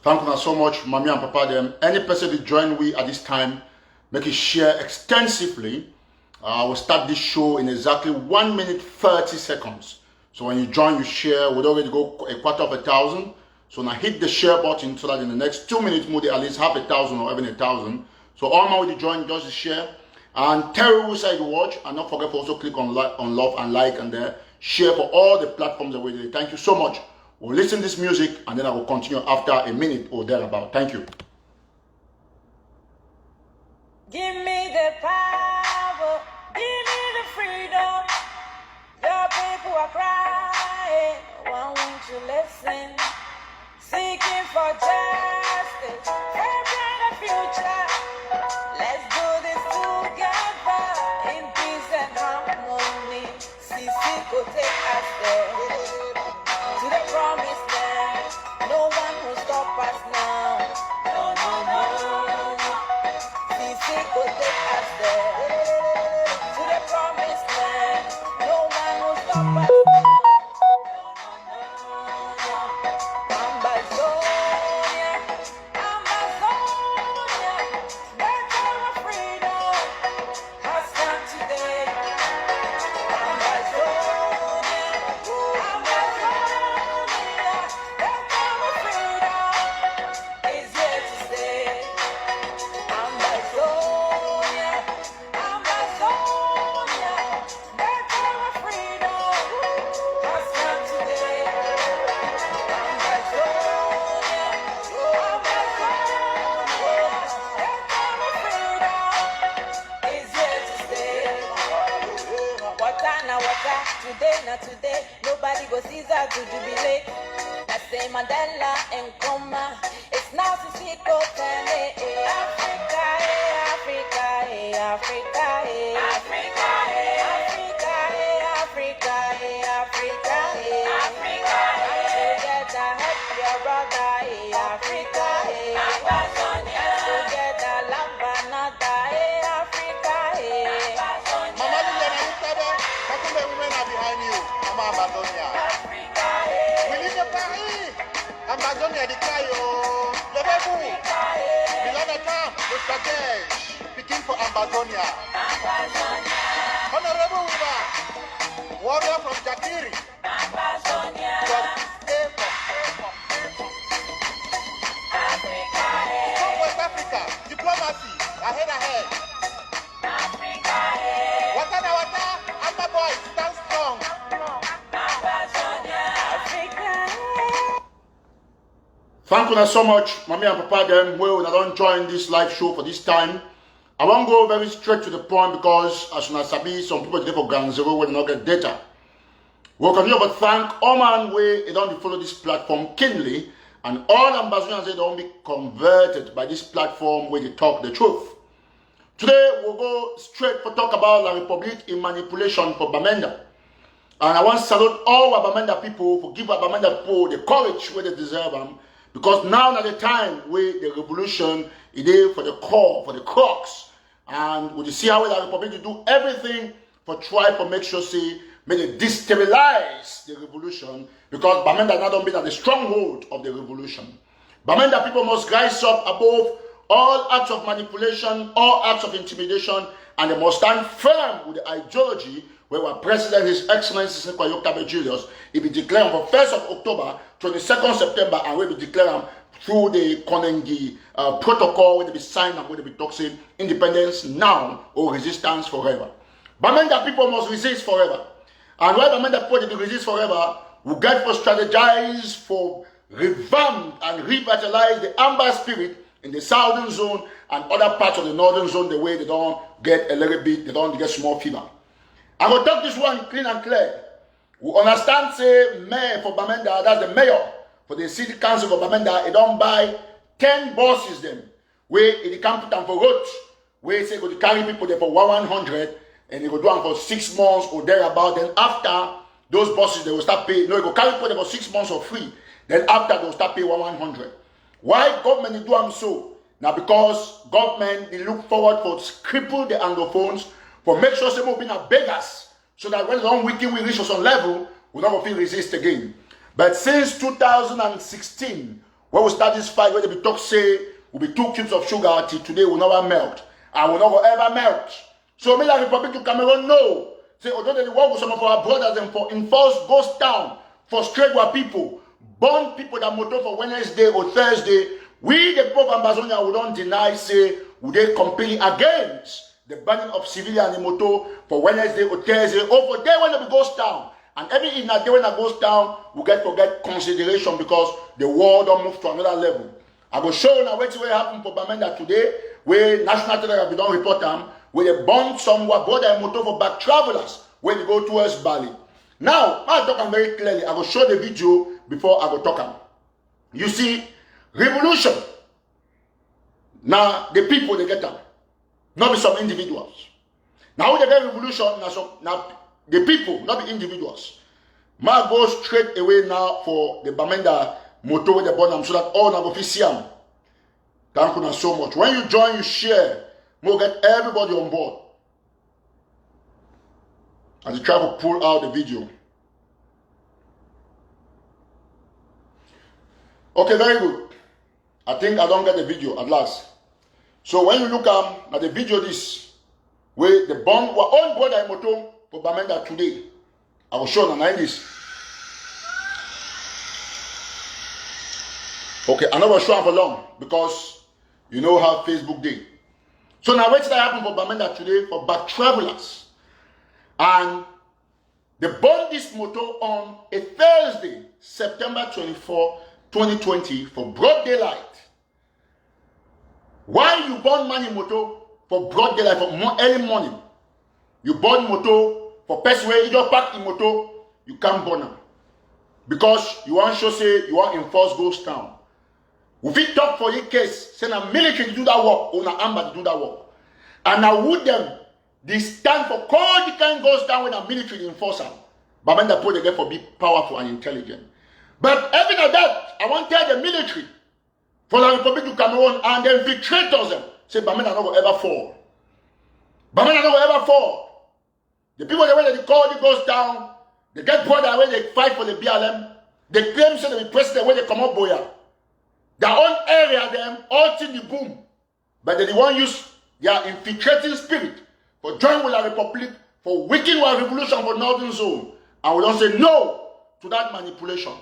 Thank you so much, Mommy and Papa. Them. Any person that join we at this time, make it share extensively. We'll start this show in exactly 1 minute 30 seconds. So when you join, you share. We'd already go a 250,000. So now hit the share button so that in the next 2 minutes, more at least 1,000 or even 1,000. So all my way to join, just share. And tell who side you watch. And don't forget to also click on love and like and there. Share for all the platforms that we did. Thank you so much. We'll listen to this music and then I will continue after a minute or thereabout. Thank you. Give me the power, give me the freedom. Your people are crying, why won't you listen? Seeking for justice, for a brighter future. Let's do this together in peace and harmony. Sako take us there to the promised land. No one will stop us now. No, no, no. Sako take us there to the promised land. No one will stop us now. Today, nobody go Caesar to jubilate. I say Mandela and Coma. It's now Sako Iknome. Africa, Africa, Africa, Africa, Africa, Africa, Africa, Africa. Together, help your brother, Africa, together, love another, Africa. Amazonia. We live in Paris. Amazonia di Cayo. Levez-vous. Beloved camp, the strategy. Picking for Amazonia. Honorable Uba. Warrior from Jakiri. From West Africa. Diplomacy. Ahead. Watana wata. Amba boy. Stand strong. Thank you so much, Mommy and Papa. Them well, I don't join this live show for this time. I won't go very straight to the point because as soon as I be, some people today for ground zero will not get data. We'll continue but thank all man way they don't follow this platform keenly and all ambassadors they don't be converted by this platform where they talk the truth. Today we'll go straight for talk about La Republic in manipulation for Bamenda. And I want to salute all our Bamenda people for give our Bamenda people the courage where they deserve them. Because now at the time where the revolution is for the core, for the crux. And we see how the Republic do everything for try to make sure say may they destabilize the revolution because Bamenda now don't be at the stronghold of the revolution. Bamenda people must rise up above all acts of manipulation, all acts of intimidation, and they must stand firm with the ideology where our President, His Excellency Sako Iknome Julius, he be declared on 1st of October, 22nd September, and will be declared through the Konengi protocol, where they be signed and where they be talking independence now or resistance forever. Bamenda people must resist forever. And while Bamenda people they resist forever, we get to strategize for revamp and revitalize the amber spirit in the southern zone and other parts of the northern zone, the way they don't get a little bit, they don't get small fever. I will talk this one clean and clear. We understand, say, mayor for Bamenda, that's the mayor for the city council for Bamenda, he don't buy 10 buses them, where he can't put them for roads, where he say go to carry people there for 100, and he go do them for 6 months or thereabout. Then after those buses, they will start paying, no, he go carry people there for 6 months for free. Then after, they will start paying 100. Why government do them so? Now because government, they look forward for cripple the Anglophones, for make sure some people are beggars, so that when long weekend we reach some level, we don't feel resist again. But since 2016, When we start this fight, when they be talk say, will be 2 cubes of sugar till today will never melt. And will not ever melt. So me like Republic to Cameroon, no. Say, although they work with some of our brothers and for enforce ghost town, frustrate our people, burn people that motor for Wednesday or Thursday, we the people of Ambazonia will not deny, say, would they completely against the banning of civilian in motor for Wednesday or Thursday, or for day when they goes down. And every in a day when it goes down, we get to get consideration because the world don't move to another level. I will show now what happened for Bamenda today, where National Telegraph don't report them, where they burn some border and motor for back travelers when they go towards Bali. Now, I talk very clearly. I will show the video before I go talk them. You see, revolution. Now, the people, they get them. Not be some individuals. Now, when they get revolution, now the people, not the individuals. Ma go straight away now for the Bamenda motor with the bonam so that all now go see them. Thank you so much. When you join, you share. We'll get everybody on board. As you try to pull out the video. Okay, very good. I think I don't get the video at last. So when you look at the video this, where the bomb were on board the motor for Bamenda today, I will show you this. Okay, I'm not going to show for long because you know how Facebook did. So now what did that happen for Bamenda today for back travelers? And they burned this motor on a Thursday, September 24, 2020 for broad daylight. Why you burn money motor for broad daylight for early morning? You burn motor for person where you just park in motor, you can't burn them. Because you want to say you want to enforce ghost town. If we talk for your case, send a military to do that work, or an army to do that work. And I would them, they stand for all the kind goes down when a military enforcer. But when they put together for be powerful and intelligent. But even at that, I want to tell the military for the Republic of Cameroon and the infiltrators them. Say Bamenda not will ever fall. Bamenda not will ever fall. The people the way they call the goes down, they get brother when they fight for the BLM, they claim say they be president when they come up boya. Their own area them, all in the boom. But they want use their infiltrating spirit for join with the Republic, for weakening our revolution for Northern Zone. And we don't say no to that manipulation.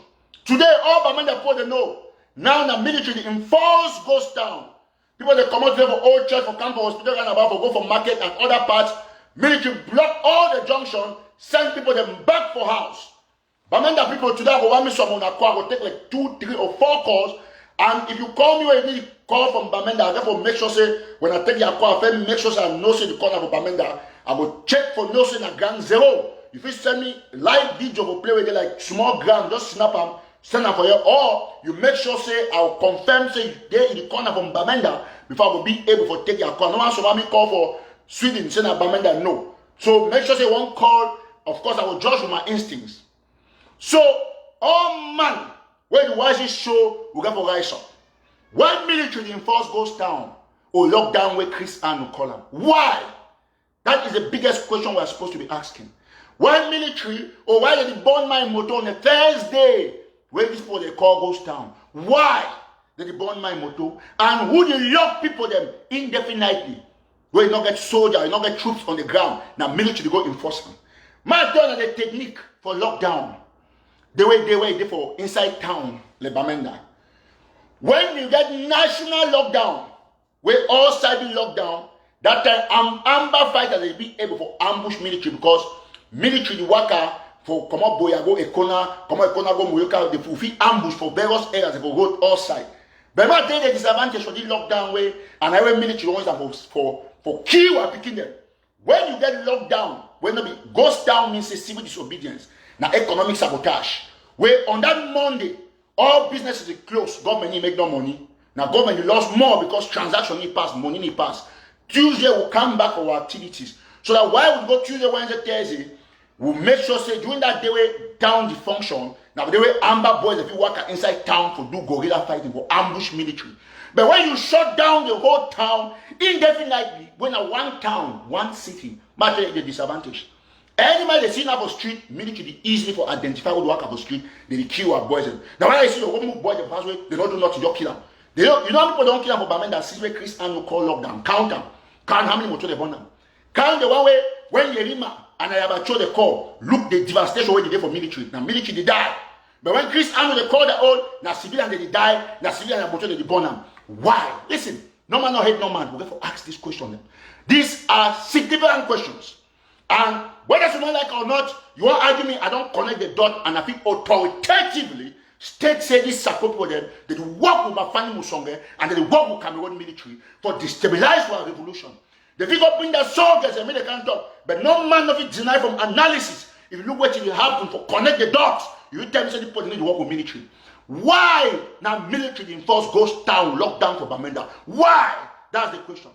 Today, all Bamenda put the no. Now the military enforce goes down. People they come out there for old church, for campus, hospital, and about for go for market and other parts. Military block all the junction, send people them back for house. Bamenda people today go want me some on a car, will take like 2, 3, or 4 calls. And if you call me when you need call from Bamenda, I therefore make sure say when I take your call, I make sure say I know say the corner for Bamenda. I will check for no say na ground zero. If you send me live video for play with it like small ground, just snap them, send them for you. Or you make sure say I'll confirm say they in the corner from Bamenda before I will be able to take your call. No one should want me call for Sweden, say na Bamenda, no. So make sure say one call, of course I will judge with my instincts. So all man, when you watch this show, we get for rise up. Why military enforce goes down or lockdown where Chris Ann will call them? Why? That is the biggest question we are supposed to be asking. Why military or why did they burn my motor on a Thursday where this people they call goes down? Why did they burn my motor? And who they lock people them indefinitely? Where you not get soldiers, you not get troops on the ground. Now military go enforce them. My turn the technique for lockdown. They wait for inside town, Le Bamenda. When you get national lockdown, where all sides be lockdown, that time amber fighters will be able to ambush military because military worker for come up boya go Ekona, come up Ekona go Muyoka, they will ambush for various areas, they will go all sides. But not take the disadvantage for the lockdown way, and every military wants for kill or picking them. When you get locked down, when it goes down means a civil disobedience. Now economic sabotage. Where on that Monday, all businesses are closed. Government make no money. Now government lost more because transaction need pass, money need pass. Tuesday will come back for our activities. So that while we go Tuesday, Wednesday, Thursday, we'll make sure say during that day way town the function. Now the way amber boys if you work inside town for do guerrilla fighting for ambush military. But when you shut down the whole town indefinitely, when a one town, one city, matter the disadvantage. Anybody they see now for street, military easily for identify who walk up the street, they kill our boys. Now when I see the woman boy the passway, they don't do nothing, just kill them. They don't, you know how people don't kill them for Bamenda, since where Chris Andrew call lockdown. Count them. Count how many motor they burn them. Count the one way when Yerima and I have show the call, look the devastation where they did for military. Now military they die. But when Chris Andrew they call the old, now civilian they die, now civilian and motor they burn them. Why? Listen, no man no hate no man. We're going to ask this question. These are significant questions. And whether you don't like or not, you want to argue me, I don't connect the dot, and I think authoritatively, state say this Sako people them, that they work with Mafani Musonge, and they work with Cameroon military for destabilize our revolution. They think of bring their soldiers and make they can't talk, but no man of it deny from analysis. If you look what will happen for connect the dots, you tell me say the people need to work with military. Why now military enforce goes down, lockdown for Bamenda? Why? That's the question.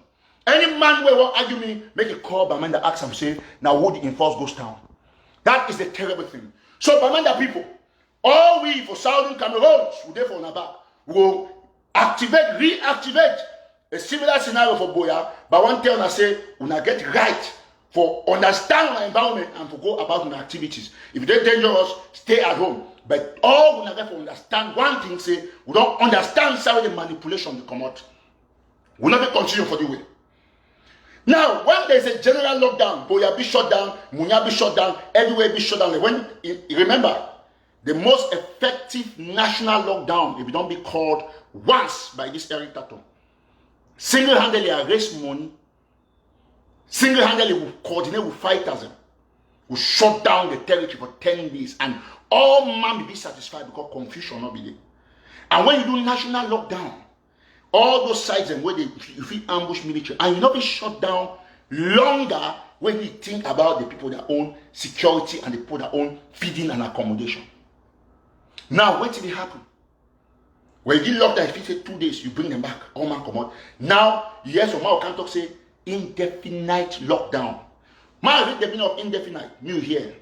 Any man will want argue me, make a call Bamenda, ask him, say, now would the enforce goes down? That is the terrible thing. So Bamenda people, all we for Southern Cameroons, who therefore on our back, will activate, reactivate a similar scenario for Boya, but one tell us say, when get right for understand our environment and to go about our activities. If they're dangerous, stay at home. But all we get to understand one thing, say, we don't understand how the manipulation will come out. We'll not continue for the way. Now, when there's a general lockdown, Boya be shut down, Munya be shut down, everywhere be shut down. When remember, the most effective national lockdown, if it don't be called once by this Eric Tataw, single-handedly arrest money, single-handedly will coordinate with fighters, will shut down the territory for 10 days, and all man will be satisfied because confusion will not be there. And when you do national lockdown, all those sites and where you feel ambush military, and you not be shut down longer when you think about the people that own security and the people that own feeding and accommodation. Now, what did it happen? When you get locked down, if you say 2 days, you bring them back, all man come out. Now, you hear some man can talk say indefinite lockdown. Man, read the meaning of indefinite. You hear.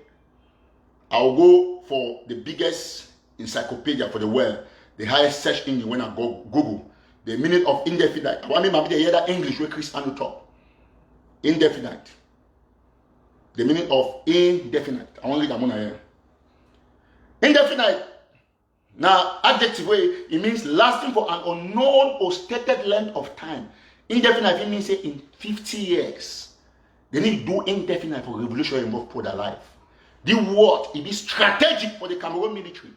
I'll go for the biggest encyclopedia for the world, the highest search engine when I go Google. The meaning of indefinite. I want me to hear that English where Chris Andrew talk. Indefinite. The meaning of indefinite. I want to read that one here. Indefinite. Now, adjective way, it means lasting for an unknown or stated length of time. Indefinite, it means say in 50 years. They need to do indefinite for revolutionary move for their life. The word, it is strategic for the Cameroon military.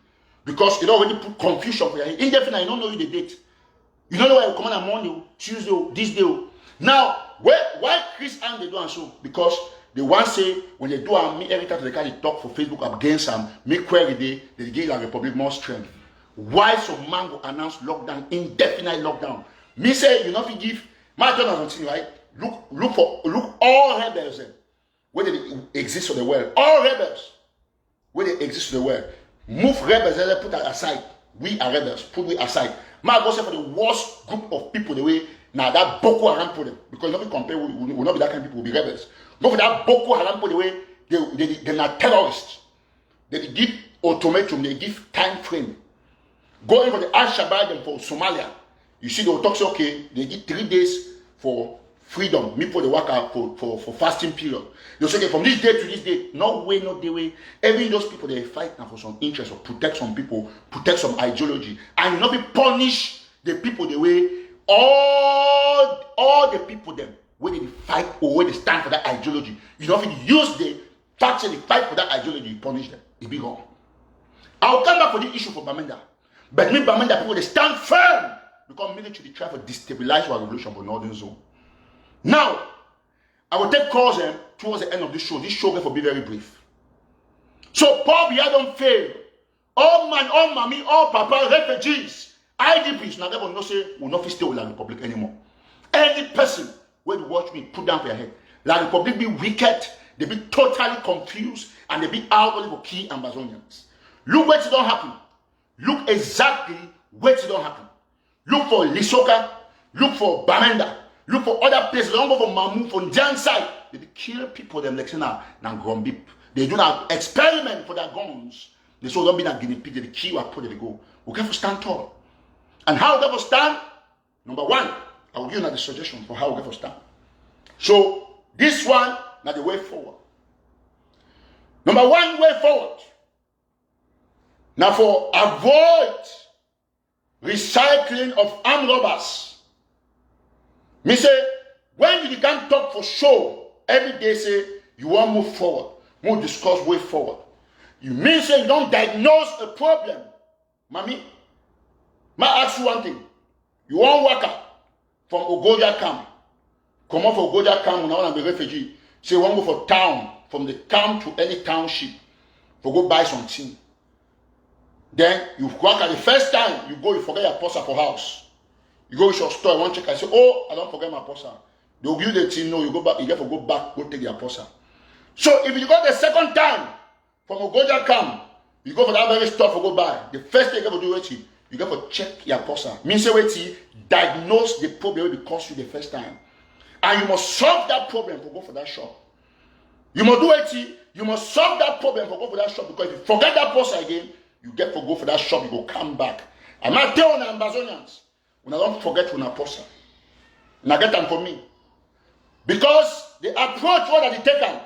Because it already put confusion for your head. Indefinite, you don't know the date. You don't know why you come on Monday, Tuesday, this day. Now, why Chris and they do and so? Because they want to say when they do and me every time they can talk for Facebook against them, make query they give the Republic more strength. Why some man go announce lockdown, indefinite lockdown? Me say you not give my turn on something, right? Look all rebels where they exist on the world. All rebels where they exist on the world. Move rebels, put that aside. We are rebels, put we aside. My go say for the worst group of people the way now that Boko Haram put them, because not be compared will not be that kind of people, will be rebels. Go for that Boko Haram put the way they're not terrorists. They give ultimatum, they give time frame. Go in for the Al-Shabaab and for Somalia. You see they will talk say okay, they give 3 days for freedom, me for the worker for fasting period. They say okay, from this day to this day, no way, no day way. Every those people they fight now for some interest or protect some people, protect some ideology, and not be punish the people the way all the people them where they fight or where they stand for that ideology. You don't use the fact that they fight for that ideology, you punish them. It be wrong. I'll come back for the issue for Bamenda. But me Bamenda people they stand firm because military they try to destabilize our revolution for northern zone. Now, I will take calls towards the end of this show. This show will be very brief. So, Paul Biya don't fail. All man, all mommy, all papa, refugees, IDPs, now they will not say, will not stay with the Republic anymore. Any person will watch me, put down for your head. The Republic be wicked, they be totally confused, and they be out only for key Amazonians. Look what it don't happen. Look exactly what it don't happen. Look for Lisoka, look for Bamenda. Look for other places. They don't go for Mamu, for Njan side. They kill people, them like now Grombi. They do not experiment for their guns. They so don't be that guinea pig, they kill what put they go. We have to stand tall. And how we have to stand? Number one, I will give you the suggestion for how we have to stand. So this one, now the way forward. Number one way forward. Now for avoid recycling of armed robbers. Me say, when you can talk for show, every day say, you want to move forward. Move discuss way forward. You mean say you don't diagnose a problem. Mommy, may I ask you one thing. You want worker from Ogoja camp. Come off Ogoja camp when I want to be refugee. Say you want to go for town, from the camp to any township, for go buy something. Then you work at the first time, you go, you forget your purse for house. You go to your store, one check and say, oh, I don't forget my purse. They'll give you the thing, no, you go back, you get to go back, go take your purse. So if you go the second time from Ogoja camp, you go for that very store for go buy. The first thing you get to do is you get to check your purse. Means say wait, diagnose the problem that caused you the first time. And you must solve that problem for go for that shop. You must do it, you must solve that problem for go for that shop, because if you forget that purse again, you get to go for that shop, you go come back. I might tell on Ambazonians, when I don't forget when I purse. And I get them for me. Because the approach what are they taken?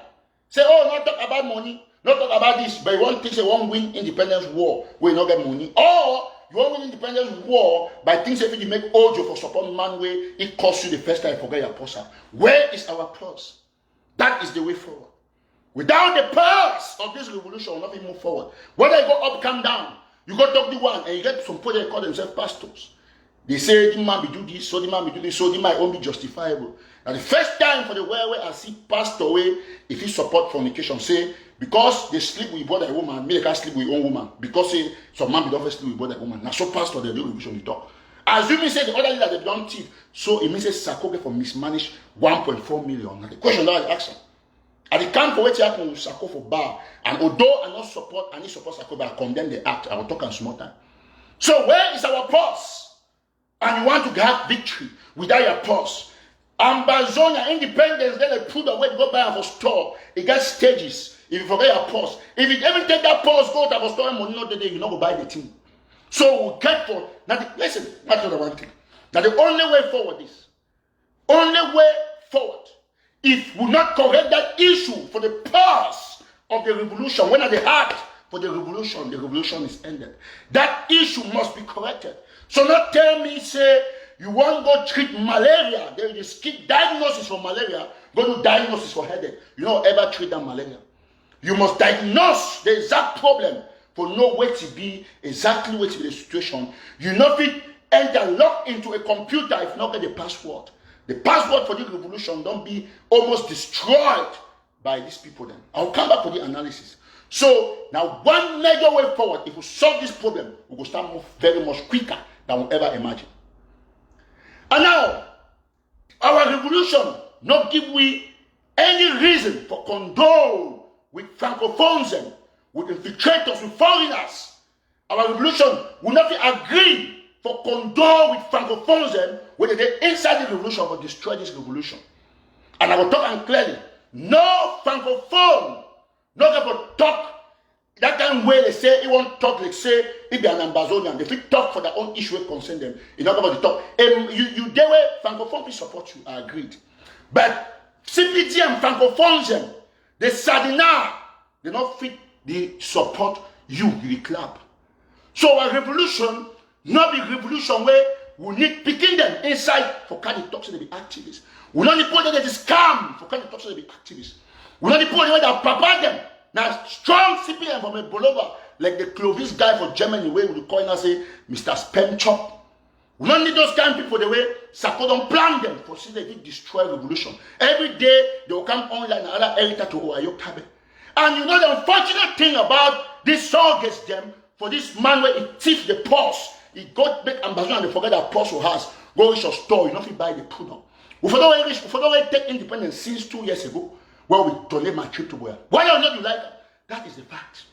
Say, oh, not talk about money, not talk about this, but you want to say one win independence war where you not get money. Or you want win independence war by things if you make audio for support man way, it costs you the first time forget your purse. Where is our purse? That is the way forward. Without the purse of this revolution, we'll not move forward. Whether you go up, come down, you go talk to one, and you get some people that call themselves pastors. They say, the man be do this, so the man be do this, so the man won't be justifiable. Now the first time for the where I see pastor way, if he support fornication, say, because they sleep with brother and woman, me they can't sleep with own woman. Because say, some man be don't sleep with brother and woman. Now so pastor, they do revolution, they talk. Assuming say the other leader, they don't thief. So it means say, Sako get for mismanage 1.4 million. Now the question that I ask him. At the camp for which you happen with Sako for bar, and although I not support, I need support Sako, but I condemn the act. I will talk on small time. So where is our purse? And you want to have victory without your purse. Ambazonia independence, then they put away to go buy a store. It gets stages. If you forget your purse, if you ever take that purse, go to a store and money not the day, you not go buy the thing. So we get for now. Listen, that's not the one thing. Now the only way forward is only way forward. If we not correct that issue for the purse of the revolution, when at the heart for the revolution is ended. That issue must be corrected. So not tell me, say, you want to go treat malaria, there is diagnosis for malaria, go to diagnosis for headache. You don't ever treat that malaria. You must diagnose the exact problem for know where to be, exactly where to be the situation. You not fit enter lock into a computer if not get the password. The password for this revolution don't be almost destroyed by these people then. I'll come back to the analysis. So now one major way forward, if we solve this problem, we will start move very much quicker than we ever imagine. And now, our revolution not give we any reason for condone with Francophones, with infiltrators, with foreigners. Our revolution will not agree for condone with Francophones when they inside the revolution but destroy this revolution. And I will talk and clearly, no Francophone, not going to talk that kind of way they say he won't talk like say it be an Ambazonian. If we talk for their own issue concern them, it's not about the talk. You there way Francophone will support you, I agreed. But CPT and Francophones, the Sardina, they not fit the support you, the club. So a revolution, not be revolution where we need picking them inside for kind of talks to be activists. We not need people that is scam for kind of talks to be activists. We not need people that prepare them. Now, strong CPM from a Bolova, like the Clovis guy for Germany, where we call and say, Mr. Spam Chop. We don't need those kind of people the way Sako don't plan them for see they destroy revolution. Every day they will come online and other editor to Oayo Kabe. And you know the unfortunate thing about this song gets them for this man where he thief the purse. He got back ambassador and they forget that purse has. Go reach your store, you know if you buy the product. We forgot take independence since 2 years ago. Well, we donate my trip to where? Why not you like that? That is the fact.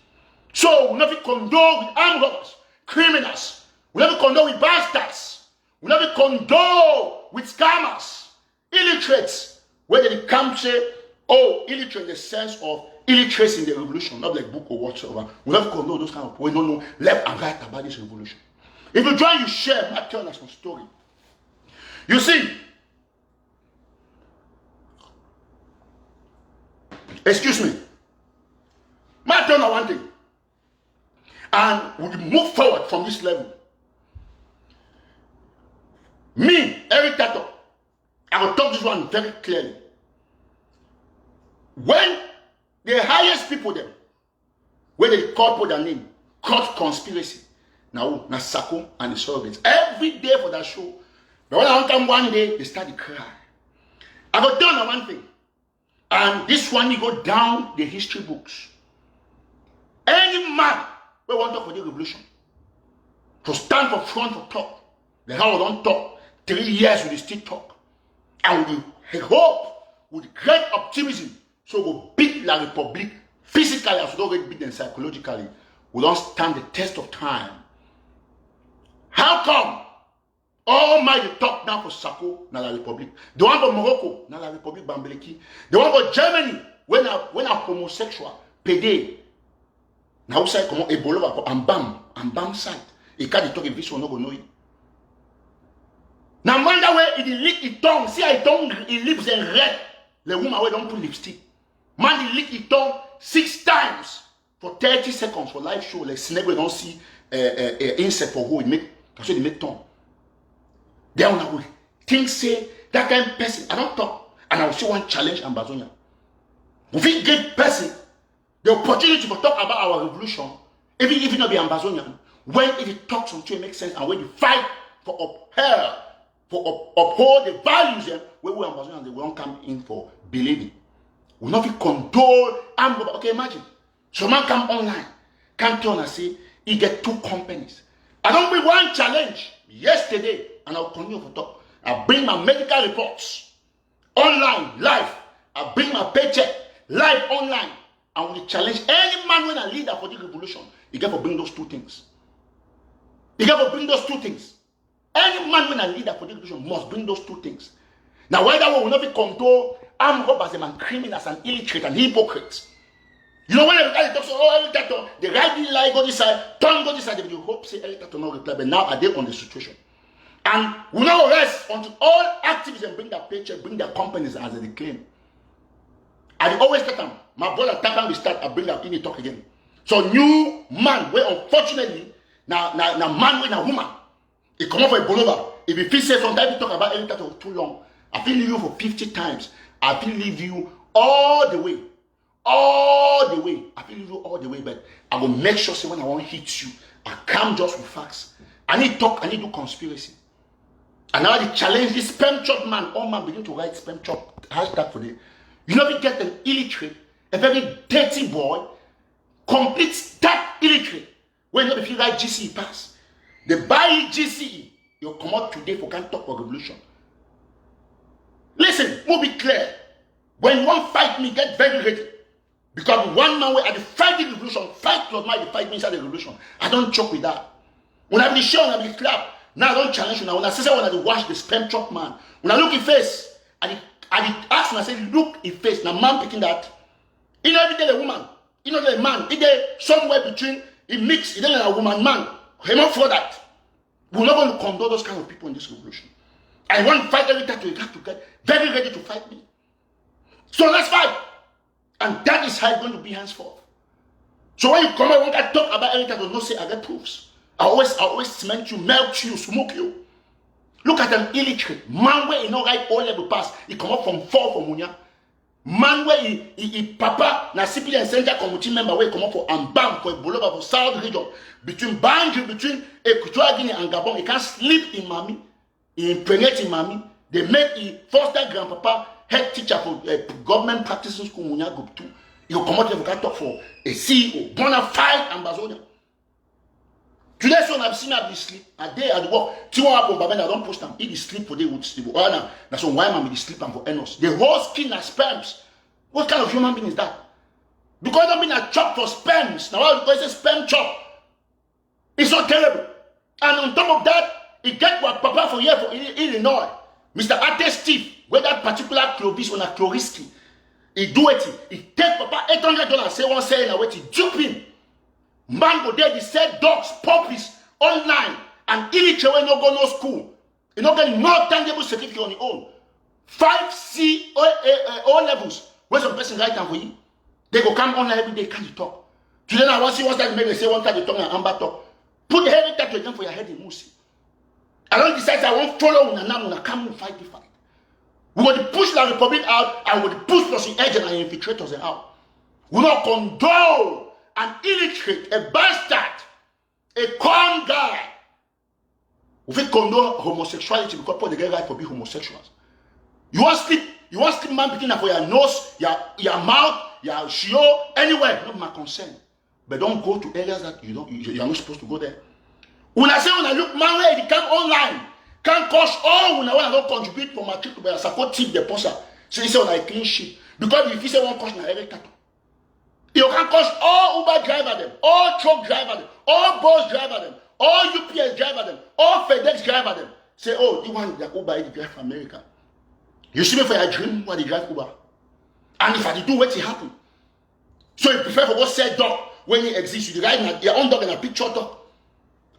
So we never condone with armed robbers, criminals. We never condone with bastards. We never condone with scammers, illiterates. Where they come say, oh, illiterate in the sense of illiteracy in the revolution, not like book or whatsoever. We never condone those kind of people. We don't know left and right about this revolution. If you join, you share, not tell us some story. You see, excuse me. tell you one thing. And we move forward from this level. Me, Eric Tataw, I will talk this one very clearly. When the highest people them, when they call for their name, caught conspiracy. Now Sako and the surrogates. Every day for that show. But when I come one day, they start to cry. I got done on one thing. And this one, you go down the history books. Any man who want to talk for the revolution, to stand for front for talk, the how we don't talk, 3 years we will still talk. And we hope, with great optimism, so we'll beat La Republic physically as we don't beat them psychologically. We don't stand the test of time. How come all my talk now for Sako na La Republic? The one for Morocco na La Republic Bambeleki. The one for Germany when a homosexual PD. Now say comment Ebola for Ambam site. E ka di talk e viso no go know it. Now man that way it lick it tongue. See I tongue it lips and red. The woman we don't put lipstick. Man it lick it tongue 6 times for 30 seconds for live show. Like snake we don't see insect for who it make. That's why they make tongue. They on a way. Things say that kind of person. I don't talk. And I will see one challenge Ambazonia. If we give person the opportunity to talk about our revolution, even if it not be Ambazonian, when it talks something makes sense and when you fight for uphold the values where we Ambazonians they won't come in for believing. We not be condole and okay, imagine. Someone come online, come turn and say he get 2 companies. I don't bring one challenge yesterday, and I'll continue to talk. I bring my medical reports online, live. I bring my paycheck live online. And we challenge any man when a leader for the revolution. You got to bring those 2 things. You got to bring those 2 things. Any man when a leader for the revolution must bring those 2 things. Now, why that one will not be controlled, armed robbers and criminals and illiterate and hypocrites. You know when everybody talks, oh, Eric Tataw, the right lie go this side, turn go this side, they will hope say Eric Tataw not reply, but now are they on the situation? And we not rest until all activists bring their paycheck, bring their companies as they claim. I always tell them, my brother Tataw will start, I bring them in the talk again. So new man, where unfortunately, now man with a woman, he come up for a bolova. If you feel say sometimes you talk about Eric Tataw too long, I feel leave you for 50 times. I feel leave you all the way. All the way. I feel you all the way, but I will make sure say when I want to hit you, I come just with facts. I need talk, I need do conspiracy. And now they challenge this spam chop man. All man begin to write spam chop hashtag for the. You know, we get an illiterate, a very dirty boy, complete stack illiterate. When if you write GCE pass, they buy GCE, you'll come out today for can't talk for revolution. Listen, we'll be clear. When you want to fight me, get very ready. Because one man way at the fighting revolution, fight plus my fight me inside the revolution. I don't joke with that. When I be shown, I be clap. Now I don't challenge you now. When I say when I watch the spam truck man, when I look in face, I ask and I say, look in face. Now man picking that. You know every day the woman, you know the man, it there somewhere between it mix, it then a woman man. He not for that. We're not going to condone those kind of people in this revolution. I want to fight every time you have to get very ready to fight me. So let's fight. And that is how it's going to be henceforth. So when you come out, when I talk about Eric Tataw, don't say I get proofs. I always cement you, melt you, smoke you. Look at an illiterate man where he no right all level pass. He come up from 4 from Munya. Man where he papa na CPD and Center committee member where he come up for Ambam for Bolova for South region between Banditry between Equatorial Guinea and Gabon. He can't sleep in Mami. He impregnate in Mami. They make he foster grandpapa head teacher for government practicing school Munya Group 2. He will come out and talk for a CEO, bona fide ambassador. Today, so I've seen him sleep. A day at the work. Two hours Bamenda, I don't post them. If he sleep for day, would sleep. Oh, no. That's why man will sleep and for enos. The whole skin are sperms. What kind of human being is that? Because I've been a chop for sperms. Now, because it's a sperm chop. It's so terrible. And on top of that, he get what Papa for here for Illinois. Mr. Ate Steve, where that particular Clovis on a Chloriski. He do it. He take Papa $800, say one say in a way to dupe him. Man go there, he sell dogs, puppies, online, and illiterate when no go no school. You not get no tangible certificate on your own. 5 O levels. Where some person write down for you? They go come online every day, can't you talk? Today I want to see one time they say one time the tongue and amber talk. Put the head tattoo again for your head in Musi. I don't decide I won't follow Unana come and fight the fight. We want to push the Republic out and we want to push those agents and infiltrators out. We will not condone an illiterate, a bastard, a con guy. We will condone homosexuality because people they get right for being homosexuals. You want sleep man picking up for your nose, your mouth, your show, anywhere, not my concern. But don't go to areas that you're not supposed to go there. When I say when I look man where it come online, can't cost all when I don't contribute for my trip to be support tip the poster. So you say when I clean shit. Because if you say one cost na every tattoo. You can cost all Uber driver them, all truck driver them, all bus driver them, all UPS driver them, all FedEx driver them. Say, oh, you want that Uber drive from America. You see me for your dream when they drive Uber. And if I do what it happen. So you prefer for go sell dog when it exists. You ride your own dog and a picture dog.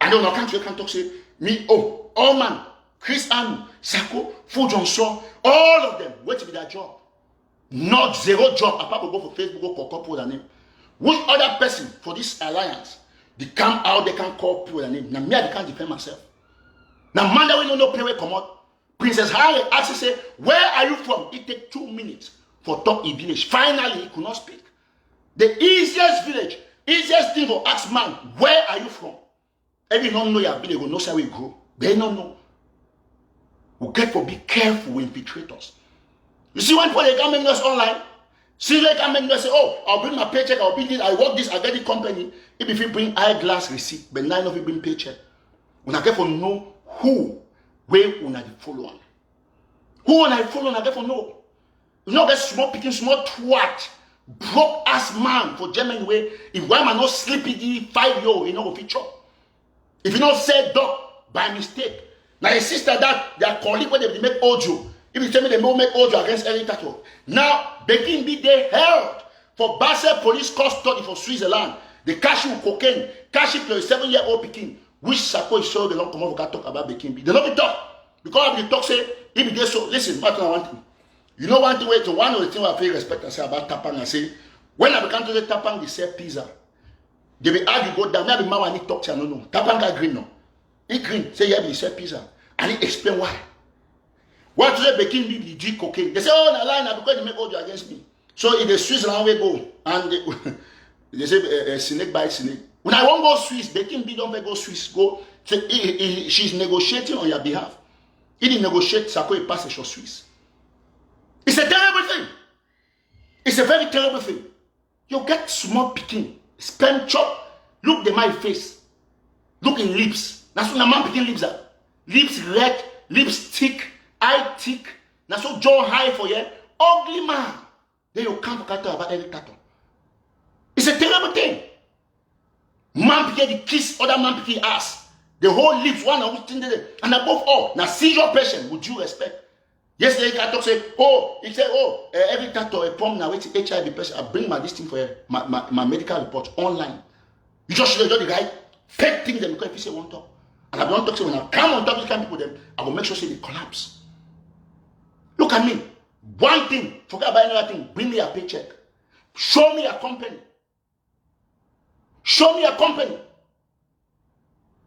And then I can't talk say me, oh, all man, Chris Anu, Sako, Fu Johnson, all of them, wait to be their job. Not zero job, apart from go for Facebook, go call people their name. Which other person for this alliance, they come out, they can call people their name. Now me, I can't defend myself. Now man that we don't know play way come out. Princess Harry asked say, where are you from? It take 2 minutes for talk in village. Finally, he could not speak. The easiest village, easiest thing for ask man, where are you from? Every don't know your village, will know how we grow. They don't know. We get to be careful with infiltrators. You see when people they come make us online, see they come make us say, oh, I'll bring my paycheck, I'll bring this, I work this, I get the company. If you bring eyeglass receipt, but 9 of you bring paycheck. When I get to know who, where una the follow on. Who una the follow on, I get to know. You know that small picking, small twat, broke ass man for German way. If one man not sleepy 5 years, you know go feature. If you not say dog by mistake. Now your sister that their colleague when they make audio. If you tell me they don't make audio against any Tataw. Now Bekin be they held for Basel police custody for Switzerland. They cash you cocaine, cash it for a 7-year-old Pekin. Which Sako is sure they don't come over to talk about Bekin. They don't be talk. Because if you talk say, if they so listen, what I want to. You know one thing wait to one of the things I feel respect I say about Tapang. I say, when I become to the Tapang, they say pizza. They be argue go down. Maybe man need talk to you, no. Tapang got green no. He green. Say yeah, he said pizza. And he explain why. What today Bekin be the drink cocaine. They say, oh, na line because they make audio against me. So if the Switzerland we go and they say snake by snake. When I won't go Swiss, Bekin be don't go Swiss. Go. She's negotiating on your behalf. He didn't negotiate. Sako he pass your Swiss. It's a terrible thing. It's a very terrible thing. You get small picking, spam chop. Look the my face. Look in lips. That's what the man picking lips are. Lips red, lips thick, eye thick. That's so jaw high for you. Ugly man. Then you can't talk about every tattoo. It's a terrible thing. Man picking the kiss, other man picking ass. The whole lips, one of thing there. And above all, now see your patient with due respect. Yesterday, Tattaw say, oh, he said, oh, every tattoo, a problem now with HIV person, I bring my this thing for you, my medical report online. You just should the guy, fake things them because if you say one talk. And I don't talk say when I come on top of these kind of people, then I will make sure say they collapse. Look at me. One thing, forget about another thing, bring me a paycheck. Show me a company. Show me a company.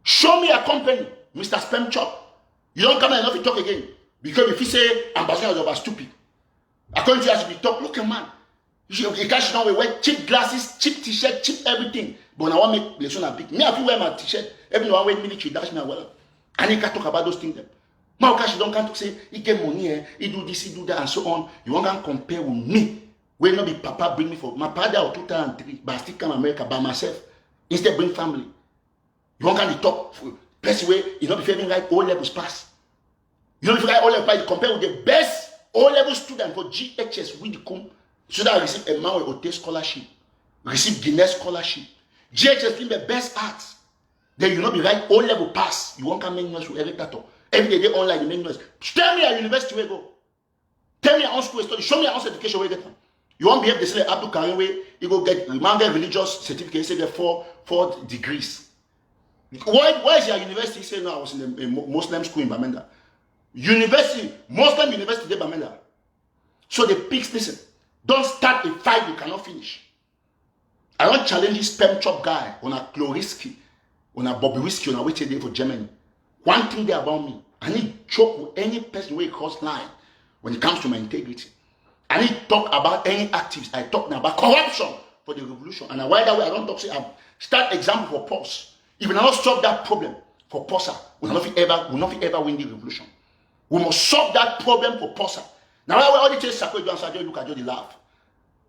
Show me a company, Mr. Spam Chop. You don't come and enough to talk again. Because if you say ambassadors are stupid, according to you, I should be talk. Look at man. You can't don't wear cheap glasses, cheap t-shirt, cheap everything. But when I want to make relation a big. Me, I feel wear my t-shirt. Every now and then military dash me well. And he can't talk about those things. Now, you don't can't say he get money, he do this, he do that, and so on. You want to compare with me. Will not be Papa bring me for my father or 2003, but I still come America by myself. Instead bring family. You want to talk best way, you not be feeling like all levels pass. You know if you like all level pass, you compare with the best all-level student for GHS with the come so that I receive a man with OT scholarship, receive Guinness scholarship. GHS in the best arts. Then you not be right all-level pass. You won't come make noise with every tattoo. Every day online you make noise. Tell me at university where you go. Tell me your own school study. Show me your own certification where you get from. You won't be able to say Abdul Karim way. You go get religious certificate. Say get four degrees. Why is your university? Say no, I was in a Muslim school in Bamenda. University, Muslim university in Bamenda. So the pigs listen. Don't start a fight you cannot finish. I don't challenge this sperm chop guy on a Chloriski, on a Bobby Whiskey, on a waiting day for Germany. One thing there about me, I need choke with any person who cross line when it comes to my integrity. I need talk about any activists. I talk now about corruption for the revolution. And why that way I don't talk, say, I start example for POS. If we not solve that problem for POSA, we will not ever win the revolution. We must solve that problem for POSA. Now, all the Sako Iknome look at you, they laugh.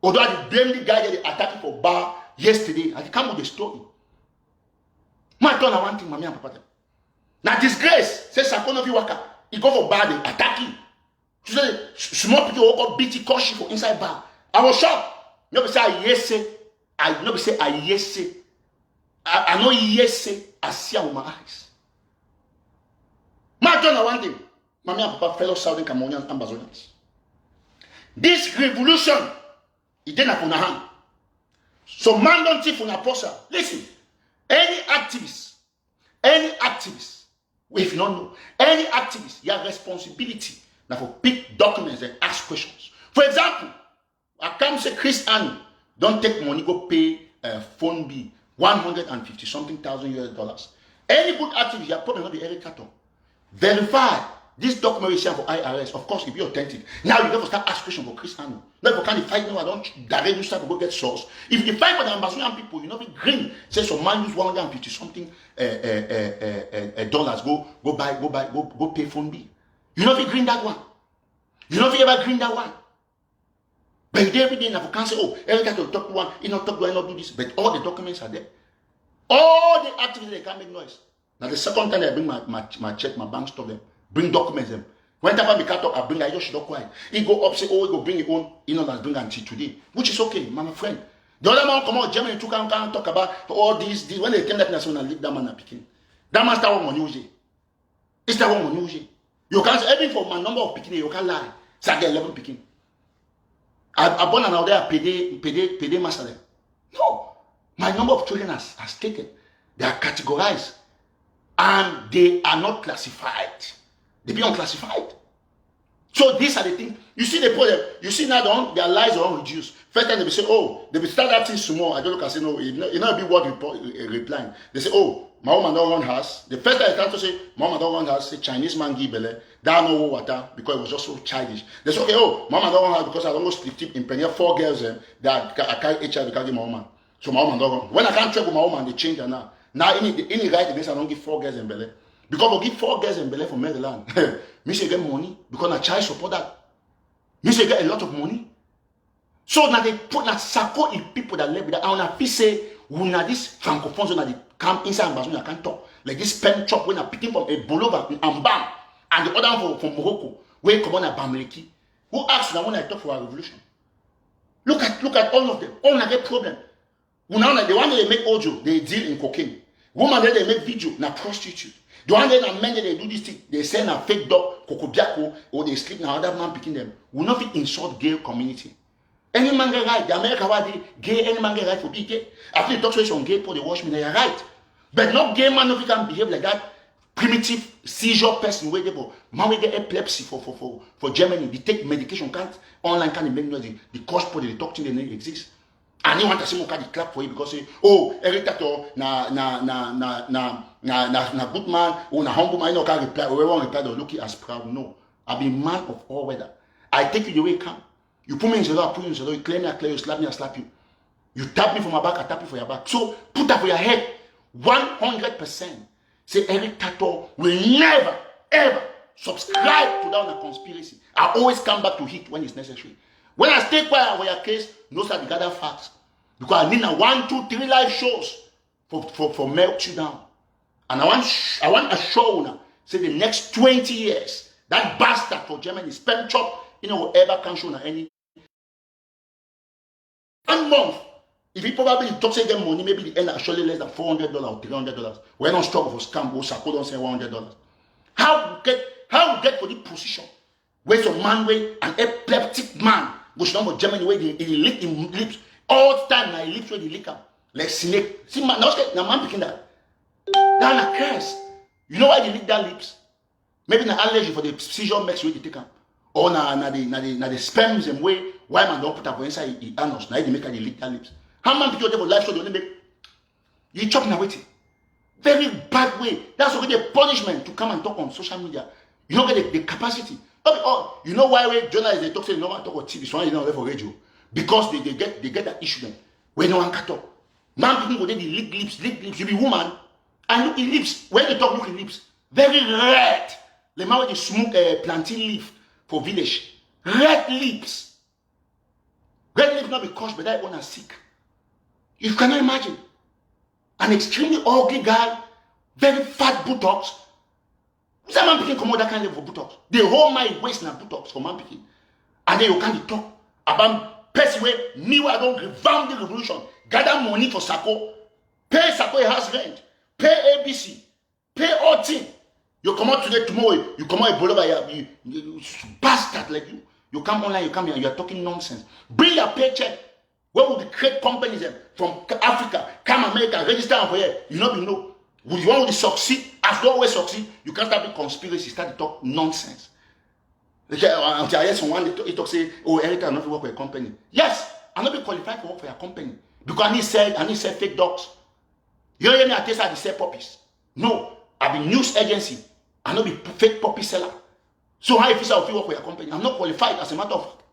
Although I blame the guy that they attacked for bar yesterday, I come with the story. My turn, I want thing, mommy and papa. Now, disgrace, say Sako no waka. He go for bar, they attack him. So say, small people will beat the caution for inside bar. I was shocked. Nobody say, I know yes, I see with my eyes. My turn, I want thing, mommy and papa, fellow Southern Cameroonians and Ambazonians. This revolution, it didn't have on hand. So man don't think on a poster. Listen, any activist, if you don't know, any activist, you have responsibility now for pick documents and ask questions. For example, I come say Chris Annie, don't take money, go pay phone bill, 150 something thousand US dollars. Any good activist, you have problem not the Eric Tataw. Verify this document is for IRS. Of course, if you're authentic. Now you have to start asking questions for Chris Annie. Now if you can't fight, no, I don't direct you start to go get source. If you fight for the Ambazonian people, you know be green. Say some man use 150 something dollars, go pay phone bill. You know be green that one. You know if you ever green that one. But every day now can't say, oh, every time you talk to one, you not talk to one, not do this. But all the documents are there. All the activities they can't make noise. Now the second time I bring my check, my bank stuff them, bring documents them. When time I can't talk, I bring I just not quiet. He go up, say, oh, he go bring your own, you know, that's bring until today. Which is okay, my friend. The other man come out Germany to can't talk about all these when they came that national and leave that man picking. That man start one money. It's that one money. You can't even for my number of picking, you can't lie. So I get 11 picking. I born and out there pay master them. No. My number of children has taken. They are categorized. And they are not classified. They be unclassified. So these are the things. You see the problem. You see now their lives are reduced. First time they be say, oh, they be start acting small. I don't look and say, no, it not be what replying. They say, oh, my woman don't run house. The first time I start to say, my woman don't run house, say Chinese man give belly. That no water because it was just so childish. They say, okay, oh, mama don't run house because I don't go split tip impregnate 4 girls that I carry HIV because give my woman. So my woman don't run. When I can't check with my woman, they change her now. Now any right against I don't give 4 girls in belly. Because I give 4 girls in belly from Maryland. Me say get money because I child support that. Me say get a lot of money. So now they put that Sako in people that live with that. And I say, when this francophones when they come inside Ambazonia, I can't talk. Like this pen chop when I picking from a Bolova and Bam, and the other one from Morocco, where come on a Bamleki. Who asked that when I talk for a revolution? Look at all of them. All na get problem. Now the one that they make audio, they deal in cocaine. Woman that they make video, na prostitute. The one that men that they do this thing, they send a fake dog, kokobiako, or they sleep now other man picking them. Will not be insult gay community. Any man get right, the America why gay, any man get right for be gay. After the talk to on gay people, they watch me, they are right. But not gay man if you can behave like that primitive seizure person where they go. Man we get epilepsy for Germany. They take medication, can't online can't make noise. The cost for the talk to they don't exist. And you want to see more clap for you because say, oh, Eric Tataw na good man or na humble man, you know can't reply, or everyone reply or look as proud. No. I be man of all weather. I take you the way you come. You put me in zero, I put you in zero, you claim me, I claim you, slap me, I slap you. You tap me for my back, I tap you for your back. So put that for your head. 100%. Say Eric Tataw will never, ever subscribe to that conspiracy. I always come back to hit when it's necessary. When I stay quiet for your case, no start to gather facts. Because I need a 1, 2, 3 live shows for melt you down. And I want a show now. Say the next 20 years, that bastard for Germany, spend chop, whatever can show any 1 month. If he probably talks get money, maybe the end actually less than $400 or $300. We're not struggle for scam, or Sako don't say $100. How we get for the position where some man way an epileptic man goes down for Germany where he lick him lips all the time now he lips where he lick up like snake. See man now man picking that. That a curse. You know why they lick that lips? Maybe an allergy for the seizure makes way they take up. Or na the sperms and way why man don't put up inside the anus. Now they make her lick that lips. How many people for live show they only make? You chop now waiting. Very bad way. That's already a punishment to come and talk on social media. You don't get the capacity. Oh, you know why journalists they talk say no one talk on TV, so you don't for radio because they get that issue then. When no one can talk, man people go there the lips. You be woman and look in lips. When they talk, look in lips. Very red. The man with the smoke plantain leaf for village. Red lips. Red lips not because but that one are sick. You cannot imagine. An extremely ugly guy, very fat buttocks. Some man picking come out that kind of buttocks. They hold my waist and buttocks for man picking. And then you can't talk about person way, me I don't revamp the revolution. Gather money for Sako. Pay Sako a house rent. Pay ABC. Pay all thing. You come out today, tomorrow, you come out a bolo by you bastard like you. You come online, you come here, you are talking nonsense. Bring your paycheck. Where will the great companies from Africa come America register for here? You know. Would you want to succeed? As you always succeed, you can't start with conspiracy, start to talk nonsense. Until I hear someone he talk say, oh, Eric, I'm not to work for a company. Yes, I'm not be qualified to work for a company. Because I need sell fake dogs. You hear me I tell I sell puppies. No, I be news agency. I'm not be fake puppy seller. So how if I work for a company? I'm not qualified as a matter of fact.